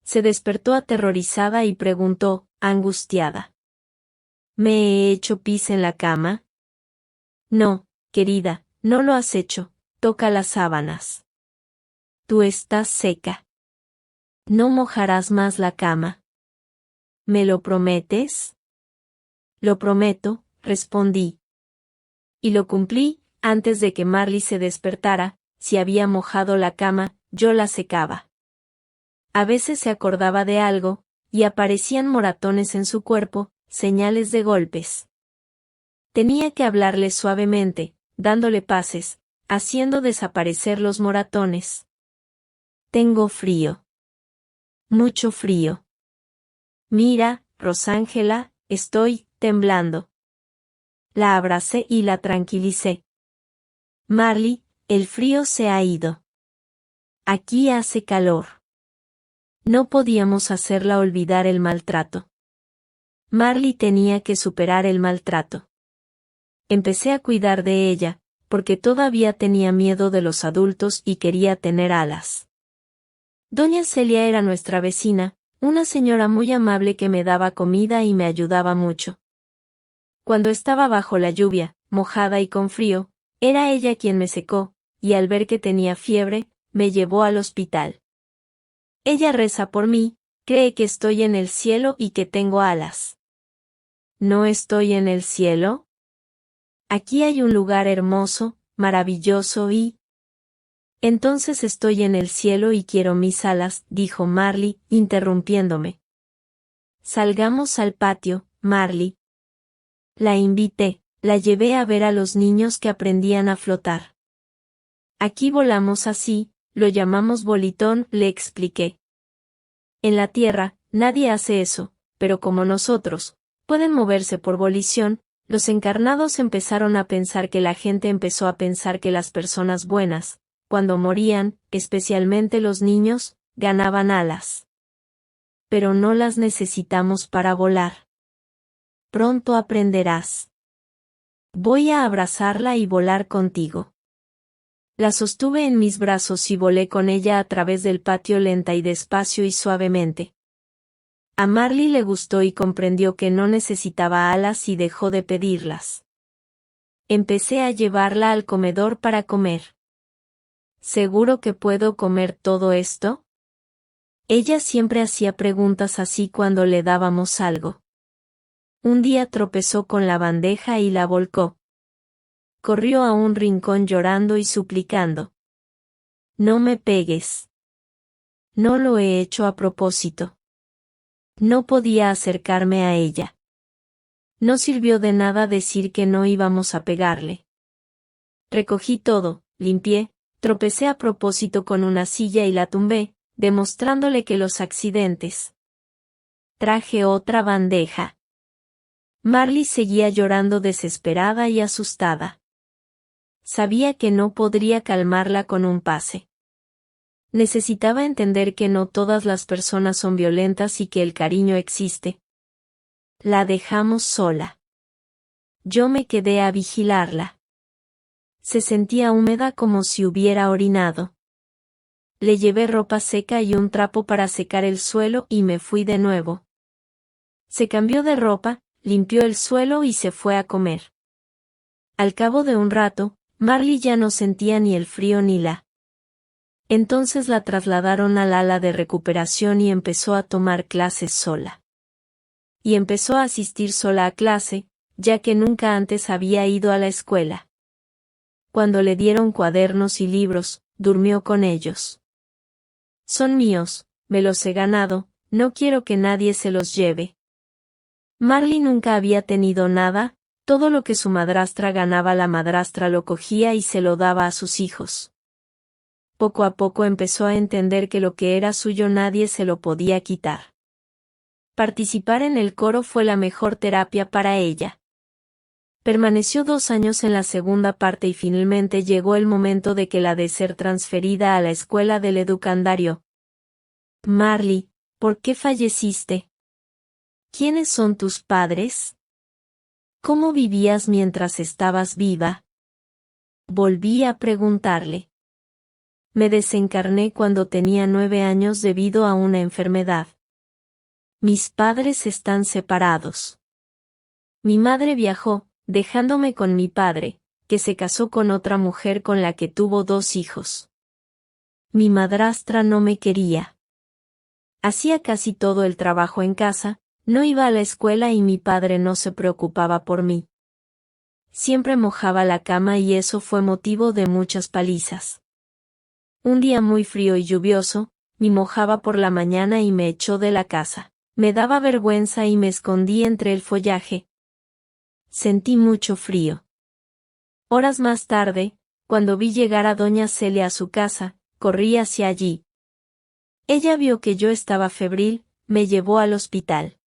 Se despertó aterrorizada y preguntó, angustiada. ¿Me he hecho pis en la cama? No, querida, no lo has hecho, toca las sábanas. Tú estás seca. No mojarás más la cama. ¿Me lo prometes? Lo prometo, respondí. Y lo cumplí, antes de que Marley se despertara, si había mojado la cama, yo la secaba. A veces se acordaba de algo, y aparecían moratones en su cuerpo, señales de golpes. Tenía que hablarle suavemente, dándole pases, haciendo desaparecer los moratones. Tengo frío. Mucho frío. Mira, Rosángela, estoy temblando. La abracé y la tranquilicé. Marley, el frío se ha ido. Aquí hace calor. No podíamos hacerla olvidar el maltrato. Marley tenía que superar el maltrato. Empecé a cuidar de ella, porque todavía tenía miedo de los adultos y quería tener alas. Doña Celia era nuestra vecina, una señora muy amable que me daba comida y me ayudaba mucho. Cuando estaba bajo la lluvia, mojada y con frío, era ella quien me secó, y al ver que tenía fiebre, me llevó al hospital. Ella reza por mí, cree que estoy en el cielo y que tengo alas. ¿No estoy en el cielo? Aquí hay un lugar hermoso, maravilloso y... Entonces estoy en el cielo y quiero mis alas, dijo Marley, interrumpiéndome. Salgamos al patio, Marley. La invité, la llevé a ver a los niños que aprendían a flotar. Aquí volamos así, lo llamamos bolitón, le expliqué. En la Tierra, nadie hace eso, pero como nosotros, pueden moverse por volición, los encarnados empezaron a pensar que la gente empezó a pensar que las personas buenas, cuando morían, especialmente los niños, ganaban alas. Pero no las necesitamos para volar. Pronto aprenderás. Voy a abrazarla y volar contigo. La sostuve en mis brazos y volé con ella a través del patio lenta y despacio y suavemente. A Marley le gustó y comprendió que no necesitaba alas y dejó de pedirlas. Empecé a llevarla al comedor para comer. ¿Seguro que puedo comer todo esto? Ella siempre hacía preguntas así cuando le dábamos algo. Un día tropezó con la bandeja y la volcó. Corrió a un rincón llorando y suplicando. No me pegues. No lo he hecho a propósito. No podía acercarme a ella. No sirvió de nada decir que no íbamos a pegarle. Recogí todo, limpié, tropecé a propósito con una silla y la tumbé, demostrándole que los accidentes. Traje otra bandeja. Marley seguía llorando desesperada y asustada. Sabía que no podría calmarla con un pase. Necesitaba entender que no todas las personas son violentas y que el cariño existe. La dejamos sola. Yo me quedé a vigilarla. Se sentía húmeda como si hubiera orinado. Le llevé ropa seca y un trapo para secar el suelo y me fui de nuevo. Se cambió de ropa, limpió el suelo y se fue a comer. Al cabo de un rato, Marley ya no sentía ni el frío ni la. Entonces la trasladaron al ala de recuperación y empezó a tomar clases sola. Y empezó a asistir sola a clase, ya que nunca antes había ido a la escuela. Cuando le dieron cuadernos y libros, durmió con ellos. Son míos, me los he ganado, no quiero que nadie se los lleve. Marley nunca había tenido nada, todo lo que su madrastra ganaba la madrastra lo cogía y se lo daba a sus hijos. poco a poco empezó a entender que lo que era suyo nadie se lo podía quitar. Participar en el coro fue la mejor terapia para ella. Permaneció 2 años en la segunda parte y finalmente llegó el momento de que la de ser transferida a la escuela del educandario. Marley, ¿por qué falleciste? ¿Quiénes son tus padres? ¿Cómo vivías mientras estabas viva? Volví a preguntarle. Me desencarné cuando tenía 9 años debido a una enfermedad. Mis padres están separados. Mi madre viajó, dejándome con mi padre, que se casó con otra mujer con la que tuvo 2 hijos. Mi madrastra no me quería. Hacía casi todo el trabajo en casa, no iba a la escuela y mi padre no se preocupaba por mí. Siempre mojaba la cama y eso fue motivo de muchas palizas. Un día muy frío y lluvioso, me mojaba por la mañana y me echó de la casa. Me daba vergüenza y me escondí entre el follaje. Sentí mucho frío. Horas más tarde, cuando vi llegar a doña Celia a su casa, corrí hacia allí. Ella vio que yo estaba febril, me llevó al hospital.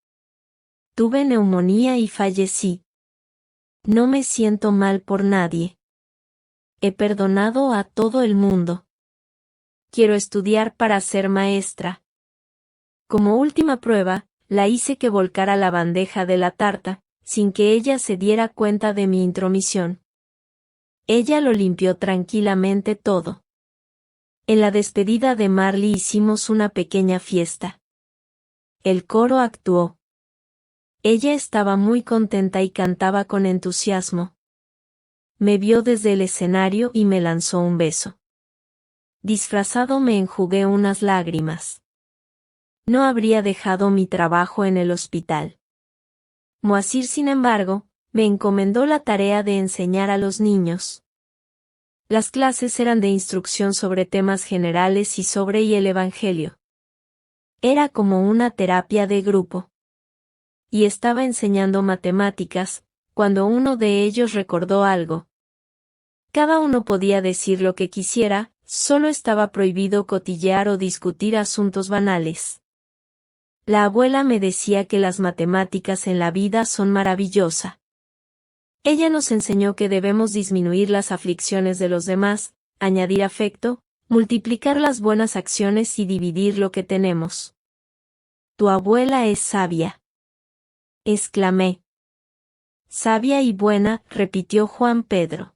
Tuve neumonía y fallecí. No me siento mal por nadie. He perdonado a todo el mundo. Quiero estudiar para ser maestra. Como última prueba, la hice que volcara la bandeja de la tarta, sin que ella se diera cuenta de mi intromisión. Ella lo limpió tranquilamente todo. En la despedida de Marley hicimos una pequeña fiesta. El coro actuó. Ella estaba muy contenta y cantaba con entusiasmo. Me vio desde el escenario y me lanzó un beso. Disfrazado me enjugué unas lágrimas. No habría dejado mi trabajo en el hospital. Moasir, sin embargo, me encomendó la tarea de enseñar a los niños. Las clases eran de instrucción sobre temas generales y sobre el Evangelio. Era como una terapia de grupo. Y estaba enseñando matemáticas, cuando uno de ellos recordó algo. Cada uno podía decir lo que quisiera, solo estaba prohibido cotillear o discutir asuntos banales. La abuela me decía que las matemáticas en la vida son maravillosas. Ella nos enseñó que debemos disminuir las aflicciones de los demás, añadir afecto, multiplicar las buenas acciones y dividir lo que tenemos. Tu abuela es sabia. Exclamé. Sabia y buena, repitió Juan Pedro.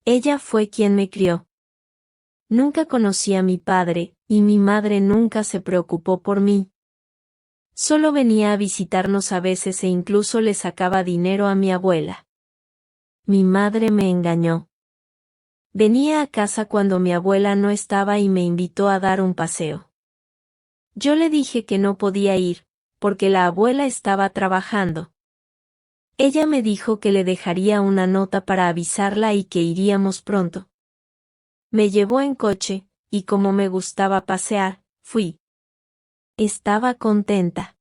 Ella fue quien me crió. Nunca conocí a mi padre, y mi madre nunca se preocupó por mí. Solo venía a visitarnos a veces e incluso le sacaba dinero a mi abuela. Mi madre me engañó. Venía a casa cuando mi abuela no estaba y me invitó a dar un paseo. Yo le dije que no podía ir, porque la abuela estaba trabajando. Ella me dijo que le dejaría una nota para avisarla y que iríamos pronto. Me llevó en coche, y como me gustaba pasear, fui. Estaba contenta.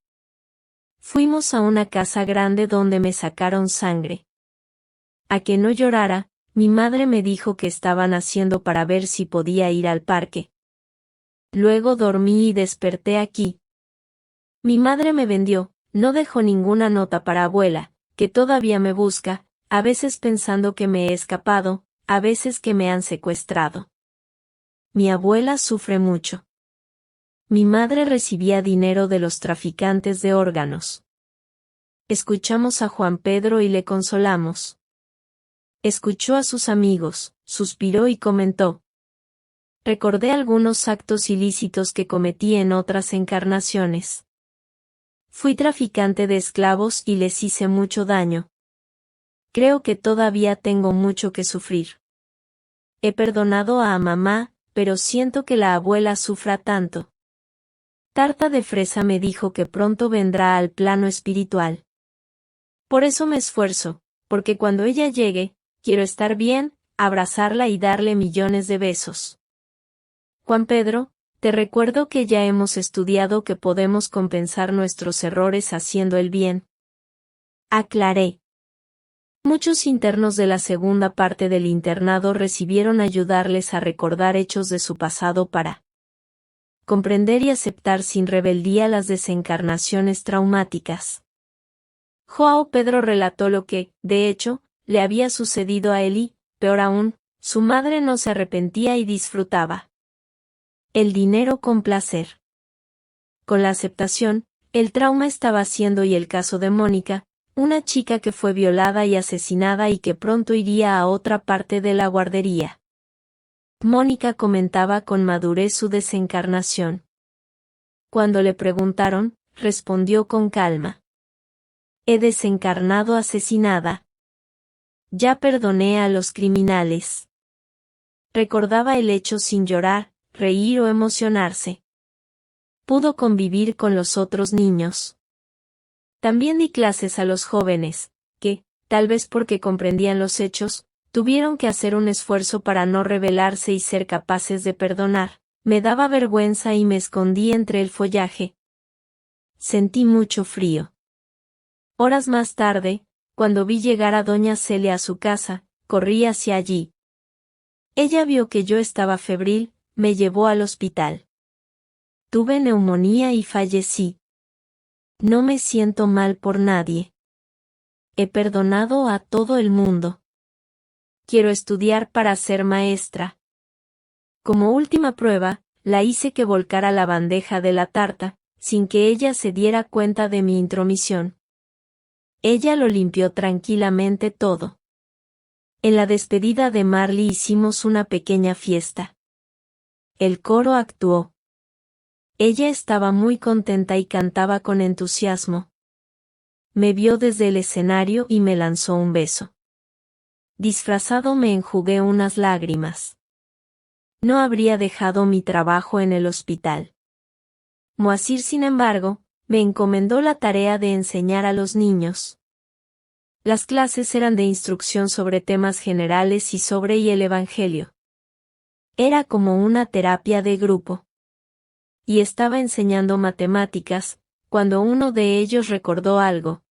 Fuimos a una casa grande donde me sacaron sangre. A que no llorara, mi madre me dijo que estaban haciendo para ver si podía ir al parque. Luego dormí y desperté aquí. Mi madre me vendió, no dejó ninguna nota para abuela, que todavía me busca, a veces pensando que me he escapado, a veces que me han secuestrado. Mi abuela sufre mucho. Mi madre recibía dinero de los traficantes de órganos. Escuchamos a Juan Pedro y le consolamos. Escuchó a sus amigos, suspiró y comentó. Recordé algunos actos ilícitos que cometí en otras encarnaciones. Fui traficante de esclavos y les hice mucho daño. Creo que todavía tengo mucho que sufrir. He perdonado a mamá, pero siento que la abuela sufra tanto. Tarta de Fresa me dijo que pronto vendrá al plano espiritual. Por eso me esfuerzo, porque cuando ella llegue, quiero estar bien, abrazarla y darle millones de besos. Juan Pedro, te recuerdo que ya hemos estudiado que podemos compensar nuestros errores haciendo el bien. Aclaré. Muchos internos de la segunda parte del internado recibieron ayudarles a recordar hechos de su pasado para comprender y aceptar sin rebeldía las desencarnaciones traumáticas. João Pedro relató lo que, de hecho, le había sucedido a él y, peor aún, su madre no se arrepentía y disfrutaba el dinero con placer. Con la aceptación, el trauma estaba siendo y el caso de Mónica, una chica que fue violada y asesinada y que pronto iría a otra parte de la guardería. Mónica comentaba con madurez su desencarnación. Cuando le preguntaron, respondió con calma. He desencarnado asesinada. Ya perdoné a los criminales. Recordaba el hecho sin llorar, reír o emocionarse. Pudo convivir con los otros niños. También di clases a los jóvenes, que, tal vez porque comprendían los hechos, tuvieron que hacer un esfuerzo para no rebelarse y ser capaces de perdonar. Me daba vergüenza y me escondí entre el follaje. Sentí mucho frío. Horas más tarde, cuando vi llegar a doña Celia a su casa, corrí hacia allí. Ella vio que yo estaba febril, me llevó al hospital. Tuve neumonía y fallecí. No me siento mal por nadie. He perdonado a todo el mundo. Quiero estudiar para ser maestra. Como última prueba, la hice que volcara la bandeja de la tarta, sin que ella se diera cuenta de mi intromisión. Ella lo limpió tranquilamente todo. En la despedida de Marley hicimos una pequeña fiesta. El coro actuó. Ella estaba muy contenta y cantaba con entusiasmo. Me vio desde el escenario y me lanzó un beso. Disfrazado me enjugué unas lágrimas. No habría dejado mi trabajo en el hospital. Moacir, sin embargo, me encomendó la tarea de enseñar a los niños. Las clases eran de instrucción sobre temas generales y sobre el Evangelio. Era como una terapia de grupo. Y estaba enseñando matemáticas, cuando uno de ellos recordó algo.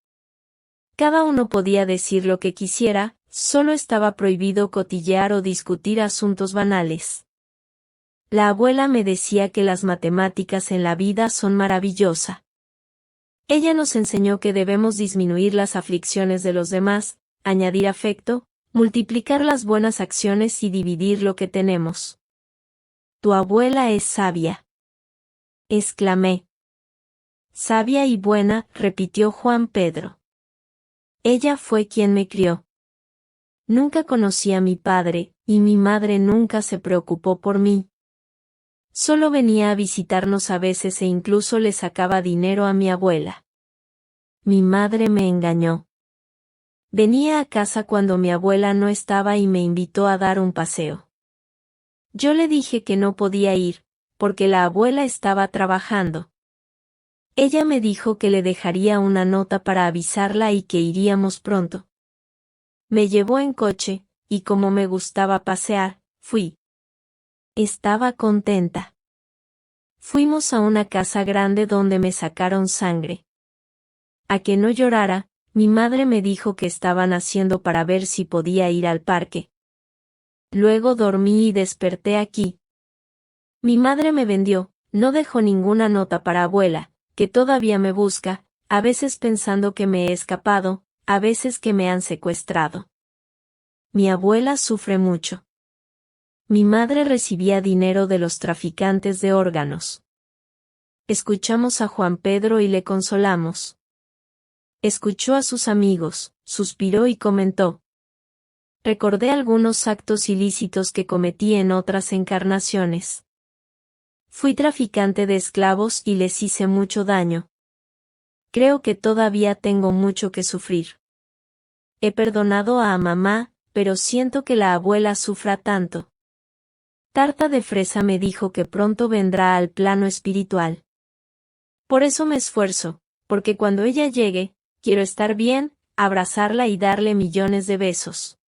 Cada uno podía decir lo que quisiera, solo estaba prohibido cotillear o discutir asuntos banales. La abuela me decía que las matemáticas en la vida son maravillosas. Ella nos enseñó que debemos disminuir las aflicciones de los demás, añadir afecto, multiplicar las buenas acciones y dividir lo que tenemos. Tu abuela es sabia. Exclamé. Sabia y buena, repitió Juan Pedro. Ella fue quien me crió. Nunca conocí a mi padre, y mi madre nunca se preocupó por mí. Solo venía a visitarnos a veces e incluso le sacaba dinero a mi abuela. Mi madre me engañó. Venía a casa cuando mi abuela no estaba y me invitó a dar un paseo. Yo le dije que no podía ir, porque la abuela estaba trabajando. Ella me dijo que le dejaría una nota para avisarla y que iríamos pronto. Me llevó en coche, y como me gustaba pasear, fui. Estaba contenta. Fuimos a una casa grande donde me sacaron sangre. A que no llorara, mi madre me dijo que estaban haciendo para ver si podía ir al parque. Luego dormí y desperté aquí. Mi madre me vendió, no dejó ninguna nota para abuela, que todavía me busca, a veces pensando que me he escapado, a veces que me han secuestrado. Mi abuela sufre mucho. Mi madre recibía dinero de los traficantes de órganos. Escuchamos a Juan Pedro y le consolamos. Escuchó a sus amigos, suspiró y comentó. Recordé algunos actos ilícitos que cometí en otras encarnaciones. Fui traficante de esclavos y les hice mucho daño. Creo que todavía tengo mucho que sufrir. He perdonado a mamá, pero siento que la abuela sufra tanto. Tarta de Fresa me dijo que pronto vendrá al plano espiritual. Por eso me esfuerzo, porque cuando ella llegue, quiero estar bien, abrazarla y darle millones de besos.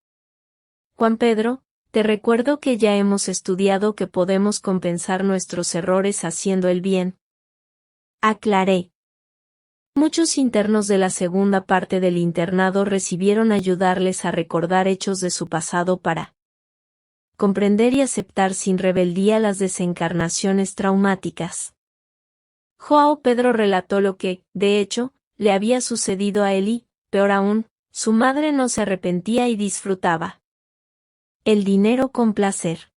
Juan Pedro, te recuerdo que ya hemos estudiado que podemos compensar nuestros errores haciendo el bien. Aclaré. Muchos internos de la segunda parte del internado recibieron ayudarles a recordar hechos de su pasado para comprender y aceptar sin rebeldía las desencarnaciones traumáticas. João Pedro relató lo que, de hecho, le había sucedido a él y, peor aún, su madre no se arrepentía y disfrutaba el dinero con placer.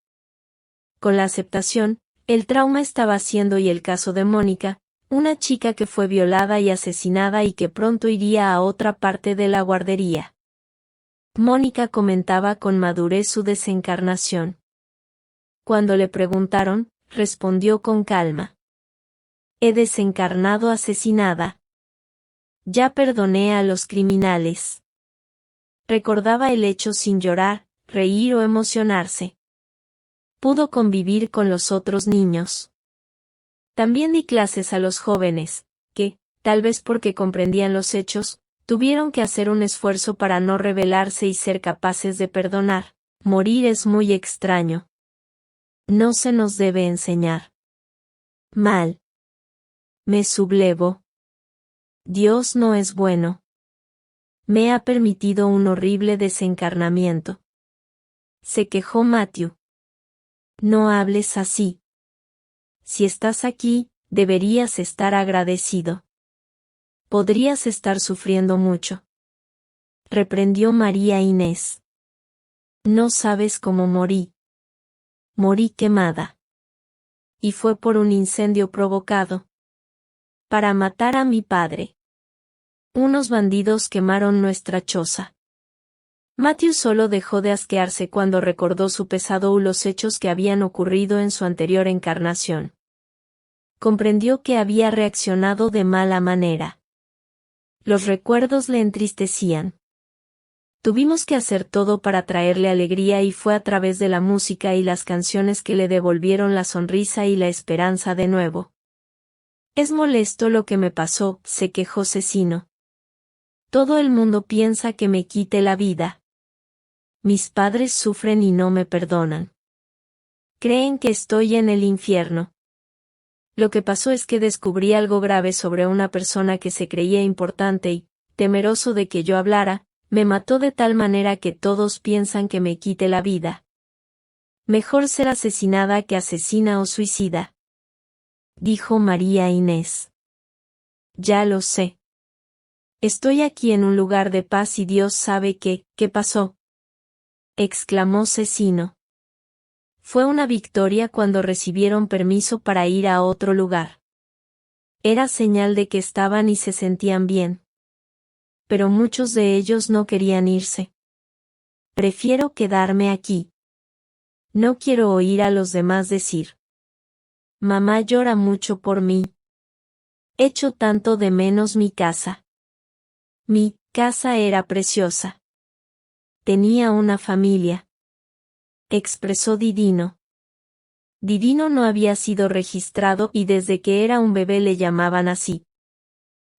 Con la aceptación, el trauma estaba siendo y el caso de Mónica, una chica que fue violada y asesinada y que pronto iría a otra parte de la guardería. Mónica comentaba con madurez su desencarnación. Cuando le preguntaron, respondió con calma. He desencarnado asesinada. Ya perdoné a los criminales. Recordaba el hecho sin llorar, reír o emocionarse. Pudo convivir con los otros niños. También di clases a los jóvenes, que, tal vez porque comprendían los hechos, tuvieron que hacer un esfuerzo para no rebelarse y ser capaces de perdonar. Morir es muy extraño. No se nos debe enseñar. Mal. Me sublevo. Dios no es bueno. Me ha permitido un horrible desencarnamiento. Se quejó Matthew. No hables así. Si estás aquí, deberías estar agradecido. Podrías estar sufriendo mucho. Reprendió María Inés. No sabes cómo morí. Morí quemada. Y fue por un incendio provocado. Para matar a mi padre. Unos bandidos quemaron nuestra choza. Matthew solo dejó de asquearse cuando recordó su pesado los hechos que habían ocurrido en su anterior encarnación. Comprendió que había reaccionado de mala manera. Los recuerdos le entristecían. Tuvimos que hacer todo para traerle alegría y fue a través de la música y las canciones que le devolvieron la sonrisa y la esperanza de nuevo. Es molesto lo que me pasó, se quejó Cecino. Todo el mundo piensa que me quite la vida. Mis padres sufren y no me perdonan. Creen que estoy en el infierno. Lo que pasó es que descubrí algo grave sobre una persona que se creía importante y, temeroso de que yo hablara, me mató de tal manera que todos piensan que me quite la vida. Mejor ser asesinada que asesina o suicida. Dijo María Inés. Ya lo sé. Estoy aquí en un lugar de paz y Dios sabe ¿qué pasó? Exclamó Cecino. Fue una victoria cuando recibieron permiso para ir a otro lugar. Era señal de que estaban y se sentían bien. Pero muchos de ellos no querían irse. Prefiero quedarme aquí. No quiero oír a los demás decir. Mamá llora mucho por mí. Echo tanto de menos mi casa. Mi casa era preciosa. Tenía una familia. Expresó Didino. Didino no había sido registrado y desde que era un bebé le llamaban así.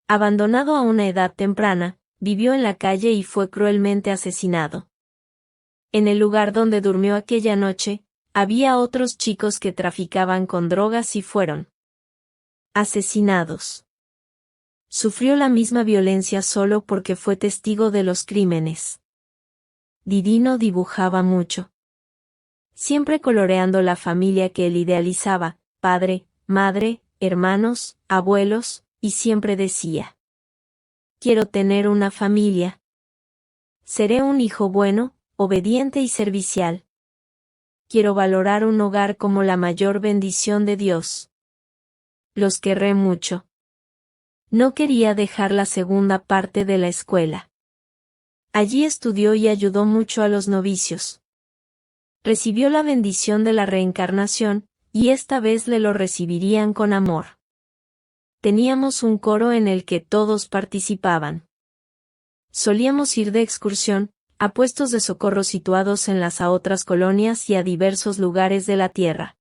Abandonado a una edad temprana, vivió en la calle y fue cruelmente asesinado. En el lugar donde durmió aquella noche, había otros chicos que traficaban con drogas y fueron asesinados. Sufrió la misma violencia solo porque fue testigo de los crímenes. Didino dibujaba mucho. Siempre coloreando la familia que él idealizaba, padre, madre, hermanos, abuelos, y siempre decía: quiero tener una familia. Seré un hijo bueno, obediente y servicial. Quiero valorar un hogar como la mayor bendición de Dios. Los querré mucho. No quería dejar la segunda parte de la escuela. Allí estudió y ayudó mucho a los novicios. Recibió la bendición de la reencarnación, y esta vez le lo recibirían con amor. Teníamos un coro en el que todos participaban. Solíamos ir de excursión, a puestos de socorro situados en las otras colonias y a diversos lugares de la tierra.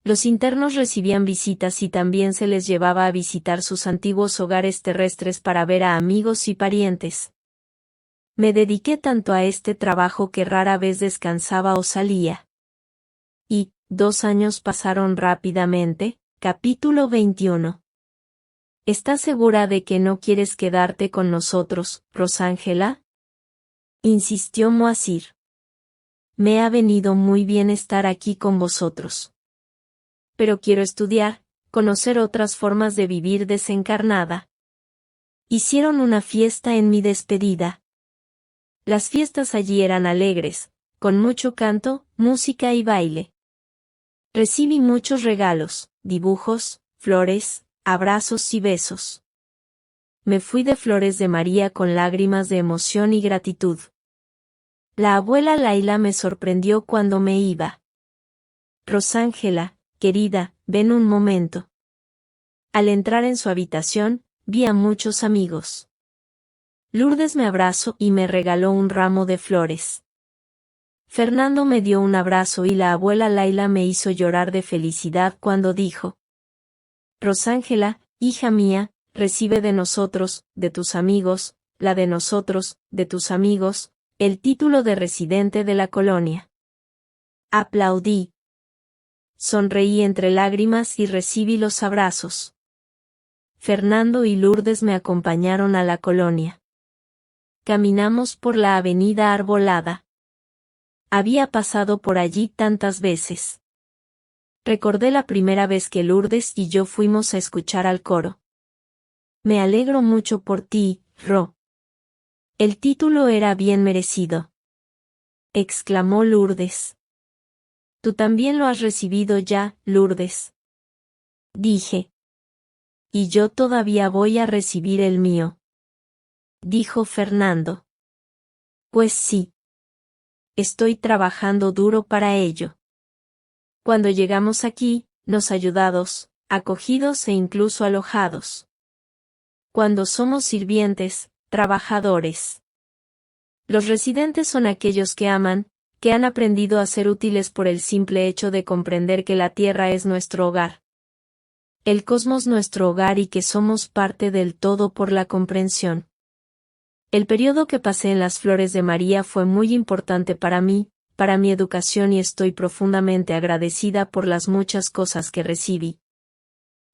Los internos recibían visitas y también se les llevaba a visitar sus antiguos hogares terrestres para ver a amigos y parientes. Me dediqué tanto a este trabajo que rara vez descansaba o salía. Y, 2 años pasaron rápidamente. Capítulo 21. ¿Estás segura de que no quieres quedarte con nosotros, Rosángela? Insistió Moasir. Me ha venido muy bien estar aquí con vosotros. Pero quiero estudiar, conocer otras formas de vivir desencarnada. Hicieron una fiesta en mi despedida. Las fiestas allí eran alegres, con mucho canto, música y baile. Recibí muchos regalos, dibujos, flores, abrazos y besos. Me fui de Flores de María con lágrimas de emoción y gratitud. La abuela Laila me sorprendió cuando me iba. Rosángela, querida, ven un momento. Al entrar en su habitación, vi a muchos amigos. Lourdes me abrazó y me regaló un ramo de flores. Fernando me dio un abrazo y la abuela Laila me hizo llorar de felicidad cuando dijo: Rosángela, hija mía, recibe de nosotros, de tus amigos, la de nosotros, de tus amigos, el título de residente de la colonia. Aplaudí. Sonreí entre lágrimas y recibí los abrazos. Fernando y Lourdes me acompañaron a la colonia. Caminamos por la avenida arbolada. Había pasado por allí tantas veces. Recordé la primera vez que Lourdes y yo fuimos a escuchar al coro. Me alegro mucho por ti, Ro. El título era bien merecido. Exclamó Lourdes. Tú también lo has recibido ya, Lourdes. Dije. Y yo todavía voy a recibir el mío. Dijo Fernando. Pues sí. Estoy trabajando duro para ello. Cuando llegamos aquí, nos ayudados, acogidos e incluso alojados. Cuando somos sirvientes, trabajadores. Los residentes son aquellos que aman, que han aprendido a ser útiles por el simple hecho de comprender que la tierra es nuestro hogar. El cosmos nuestro hogar y que somos parte del todo por la comprensión. El periodo que pasé en las Flores de María fue muy importante para mí, para mi educación y estoy profundamente agradecida por las muchas cosas que recibí.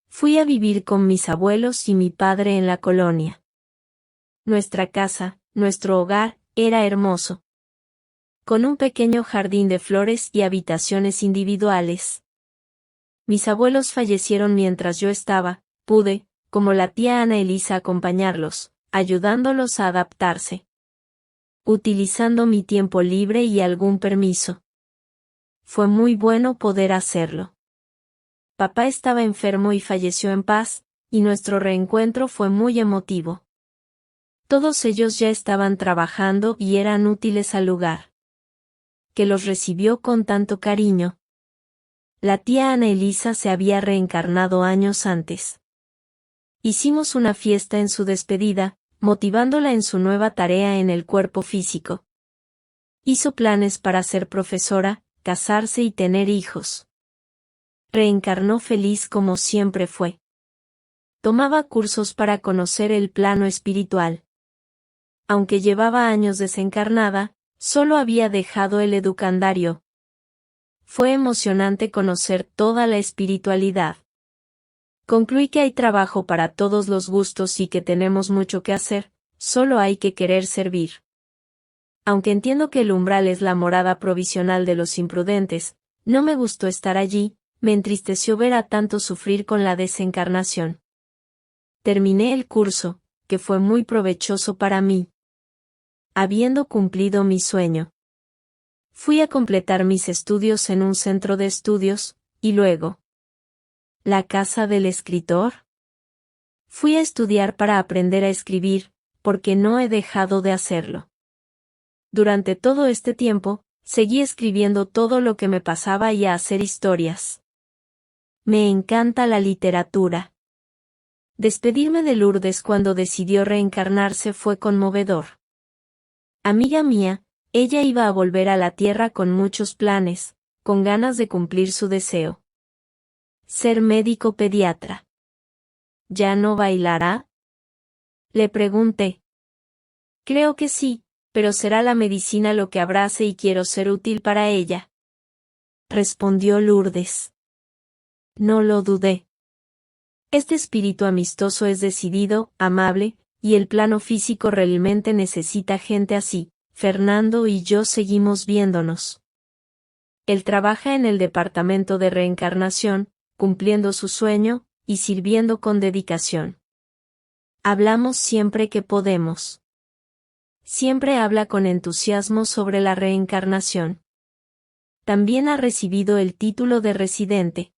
Fui a vivir con mis abuelos y mi padre en la colonia. Nuestra casa, nuestro hogar, era hermoso. Con un pequeño jardín de flores y habitaciones individuales. Mis abuelos fallecieron mientras yo pude, como la tía Ana Elisa, acompañarlos, ayudándolos a adaptarse. Utilizando mi tiempo libre y algún permiso. Fue muy bueno poder hacerlo. Papá estaba enfermo y falleció en paz, y nuestro reencuentro fue muy emotivo. Todos ellos ya estaban trabajando y eran útiles al lugar. Que los recibió con tanto cariño. La tía Ana Elisa se había reencarnado años antes. Hicimos una fiesta en su despedida, motivándola en su nueva tarea en el cuerpo físico. Hizo planes para ser profesora, casarse y tener hijos. Reencarnó feliz como siempre fue. Tomaba cursos para conocer el plano espiritual. Aunque llevaba años desencarnada, solo había dejado el educandario. Fue emocionante conocer toda la espiritualidad. Concluí que hay trabajo para todos los gustos y que tenemos mucho que hacer, solo hay que querer servir. Aunque entiendo que el umbral es la morada provisional de los imprudentes, no me gustó estar allí, me entristeció ver a tantos sufrir con la desencarnación. Terminé el curso, que fue muy provechoso para mí. Habiendo cumplido mi sueño. Fui a completar mis estudios en un centro de estudios, y luego. ¿La casa del escritor? Fui a estudiar para aprender a escribir, porque no he dejado de hacerlo. Durante todo este tiempo, seguí escribiendo todo lo que me pasaba y a hacer historias. Me encanta la literatura. Despedirme de Lourdes cuando decidió reencarnarse fue conmovedor. Amiga mía, ella iba a volver a la tierra con muchos planes, con ganas de cumplir su deseo. Ser médico pediatra. ¿Ya no bailará? Le pregunté. Creo que sí, pero será la medicina lo que abrace y quiero ser útil para ella. Respondió Lourdes. No lo dudé. Este espíritu amistoso es decidido, amable, y el plano físico realmente necesita gente así. Fernando y yo seguimos viéndonos. Él trabaja en el departamento de reencarnación, cumpliendo su sueño, y sirviendo con dedicación. Hablamos siempre que podemos. Siempre habla con entusiasmo sobre la reencarnación. También ha recibido el título de residente.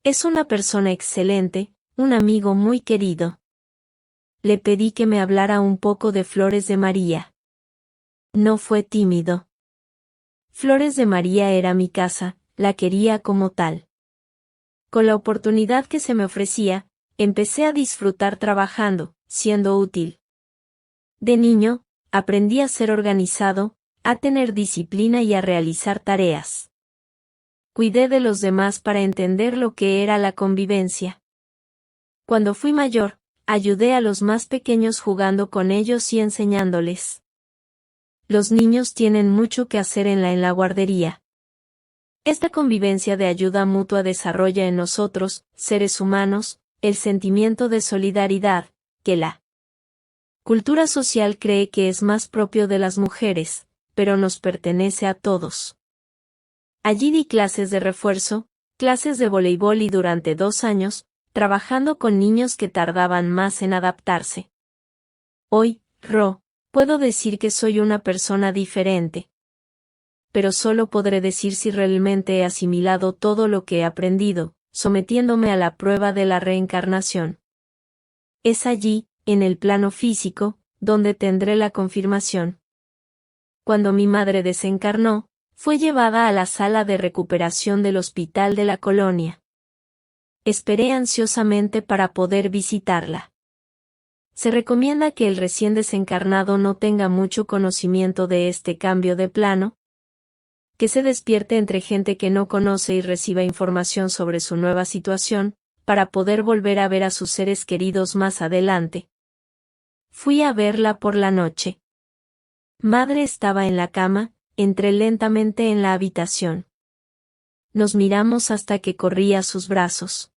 Es una persona excelente, un amigo muy querido. Le pedí que me hablara un poco de Flores de María. No fue tímido. Flores de María era mi casa, la quería como tal. Con la oportunidad que se me ofrecía, empecé a disfrutar trabajando, siendo útil. De niño, aprendí a ser organizado, a tener disciplina y a realizar tareas. Cuidé de los demás para entender lo que era la convivencia. Cuando fui mayor, ayudé a los más pequeños jugando con ellos y enseñándoles. Los niños tienen mucho que hacer en la guardería. Esta convivencia de ayuda mutua desarrolla en nosotros, seres humanos, el sentimiento de solidaridad, que la cultura social cree que es más propio de las mujeres, pero nos pertenece a todos. Allí di clases de refuerzo, clases de voleibol y durante 2 años, trabajando con niños que tardaban más en adaptarse. Hoy, puedo decir que soy una persona diferente. Pero solo podré decir si realmente he asimilado todo lo que he aprendido, sometiéndome a la prueba de la reencarnación. Es allí, en el plano físico, donde tendré la confirmación. Cuando mi madre desencarnó, fue llevada a la sala de recuperación del hospital de la colonia. Esperé ansiosamente para poder visitarla. Se recomienda que el recién desencarnado no tenga mucho conocimiento de este cambio de plano, que se despierte entre gente que no conoce y reciba información sobre su nueva situación, para poder volver a ver a sus seres queridos más adelante. Fui a verla por la noche. Madre estaba en la cama, entré lentamente en la habitación. Nos miramos hasta que corrí a sus brazos.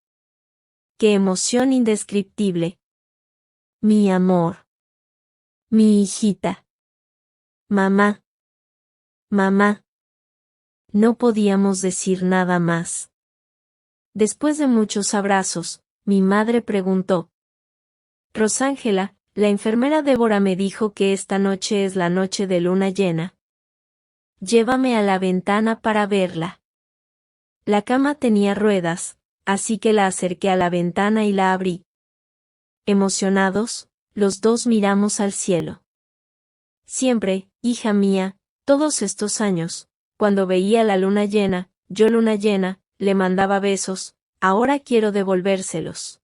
¡Qué emoción indescriptible! Mi amor. Mi hijita. Mamá. Mamá. No podíamos decir nada más. Después de muchos abrazos, mi madre preguntó: Rosángela, la enfermera Débora me dijo que esta noche es la noche de luna llena. Llévame a la ventana para verla. La cama tenía ruedas, así que la acerqué a la ventana y la abrí. Emocionados, los dos miramos al cielo. Siempre, hija mía, todos estos años, cuando veía la luna llena, le mandaba besos, ahora quiero devolvérselos.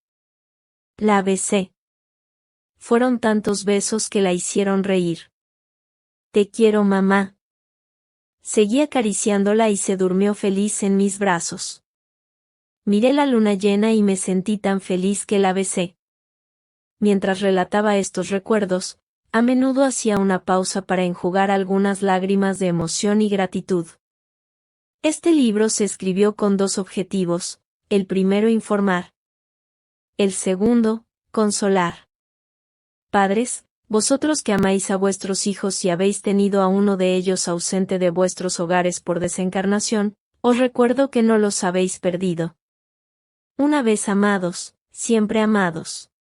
La besé. Fueron tantos besos que la hicieron reír. Te quiero, mamá. Seguí acariciándola y se durmió feliz en mis brazos. Miré la luna llena y me sentí tan feliz que la besé. Mientras relataba estos recuerdos, a menudo hacía una pausa para enjugar algunas lágrimas de emoción y gratitud. Este libro se escribió con 2 objetivos, el primero informar. El segundo, consolar. Padres, vosotros que amáis a vuestros hijos y habéis tenido a uno de ellos ausente de vuestros hogares por desencarnación, os recuerdo que no los habéis perdido. Una vez amados, siempre amados.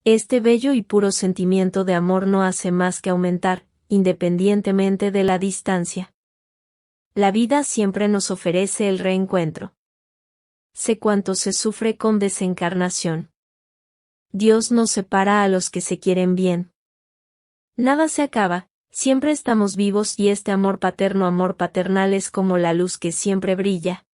Este bello y puro sentimiento de amor no hace más que aumentar, independientemente de la distancia. La vida siempre nos ofrece el reencuentro. Sé cuánto se sufre con desencarnación. Dios nos separa a los que se quieren bien. Nada se acaba, siempre estamos vivos y este amor paternal es como la luz que siempre brilla.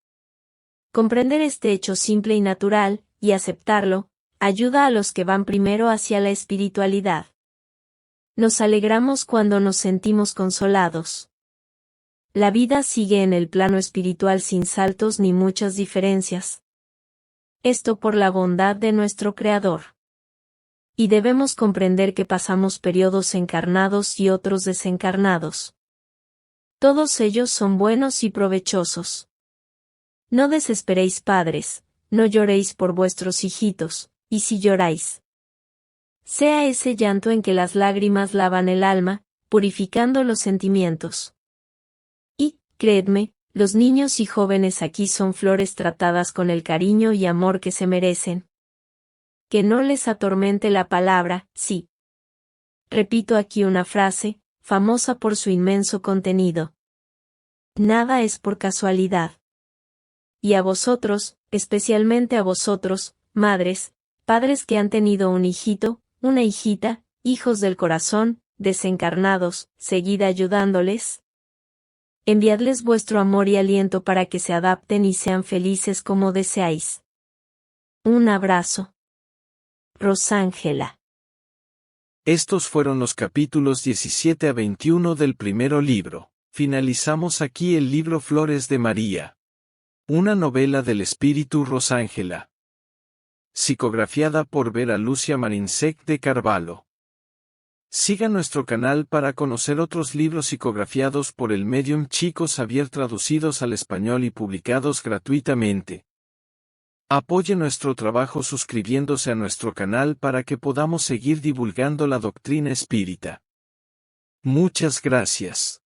Comprender este hecho simple y natural, y aceptarlo, ayuda a los que van primero hacia la espiritualidad. Nos alegramos cuando nos sentimos consolados. La vida sigue en el plano espiritual sin saltos ni muchas diferencias. Esto por la bondad de nuestro Creador. Y debemos comprender que pasamos periodos encarnados y otros desencarnados. Todos ellos son buenos y provechosos. No desesperéis, padres, no lloréis por vuestros hijitos, y si lloráis, sea ese llanto en que las lágrimas lavan el alma, purificando los sentimientos. Y, creedme, los niños y jóvenes aquí son flores tratadas con el cariño y amor que se merecen. Que no les atormente la palabra, sí. Repito aquí una frase, famosa por su inmenso contenido. Nada es por casualidad. Y a vosotros, especialmente a vosotros, madres, padres que han tenido un hijito, una hijita, hijos del corazón, desencarnados, seguid ayudándoles. Enviadles vuestro amor y aliento para que se adapten y sean felices como deseáis. Un abrazo. Rosángela. Estos fueron los capítulos 17 a 21 del primero libro. Finalizamos aquí el libro Flores de María. Una novela del espíritu Rosángela. Psicografiada por Vera Lucia Marinsec de Carvalho. Siga nuestro canal para conocer otros libros psicografiados por el medium Chico Xavier traducidos al español y publicados gratuitamente. Apoye nuestro trabajo suscribiéndose a nuestro canal para que podamos seguir divulgando la doctrina espírita. Muchas gracias.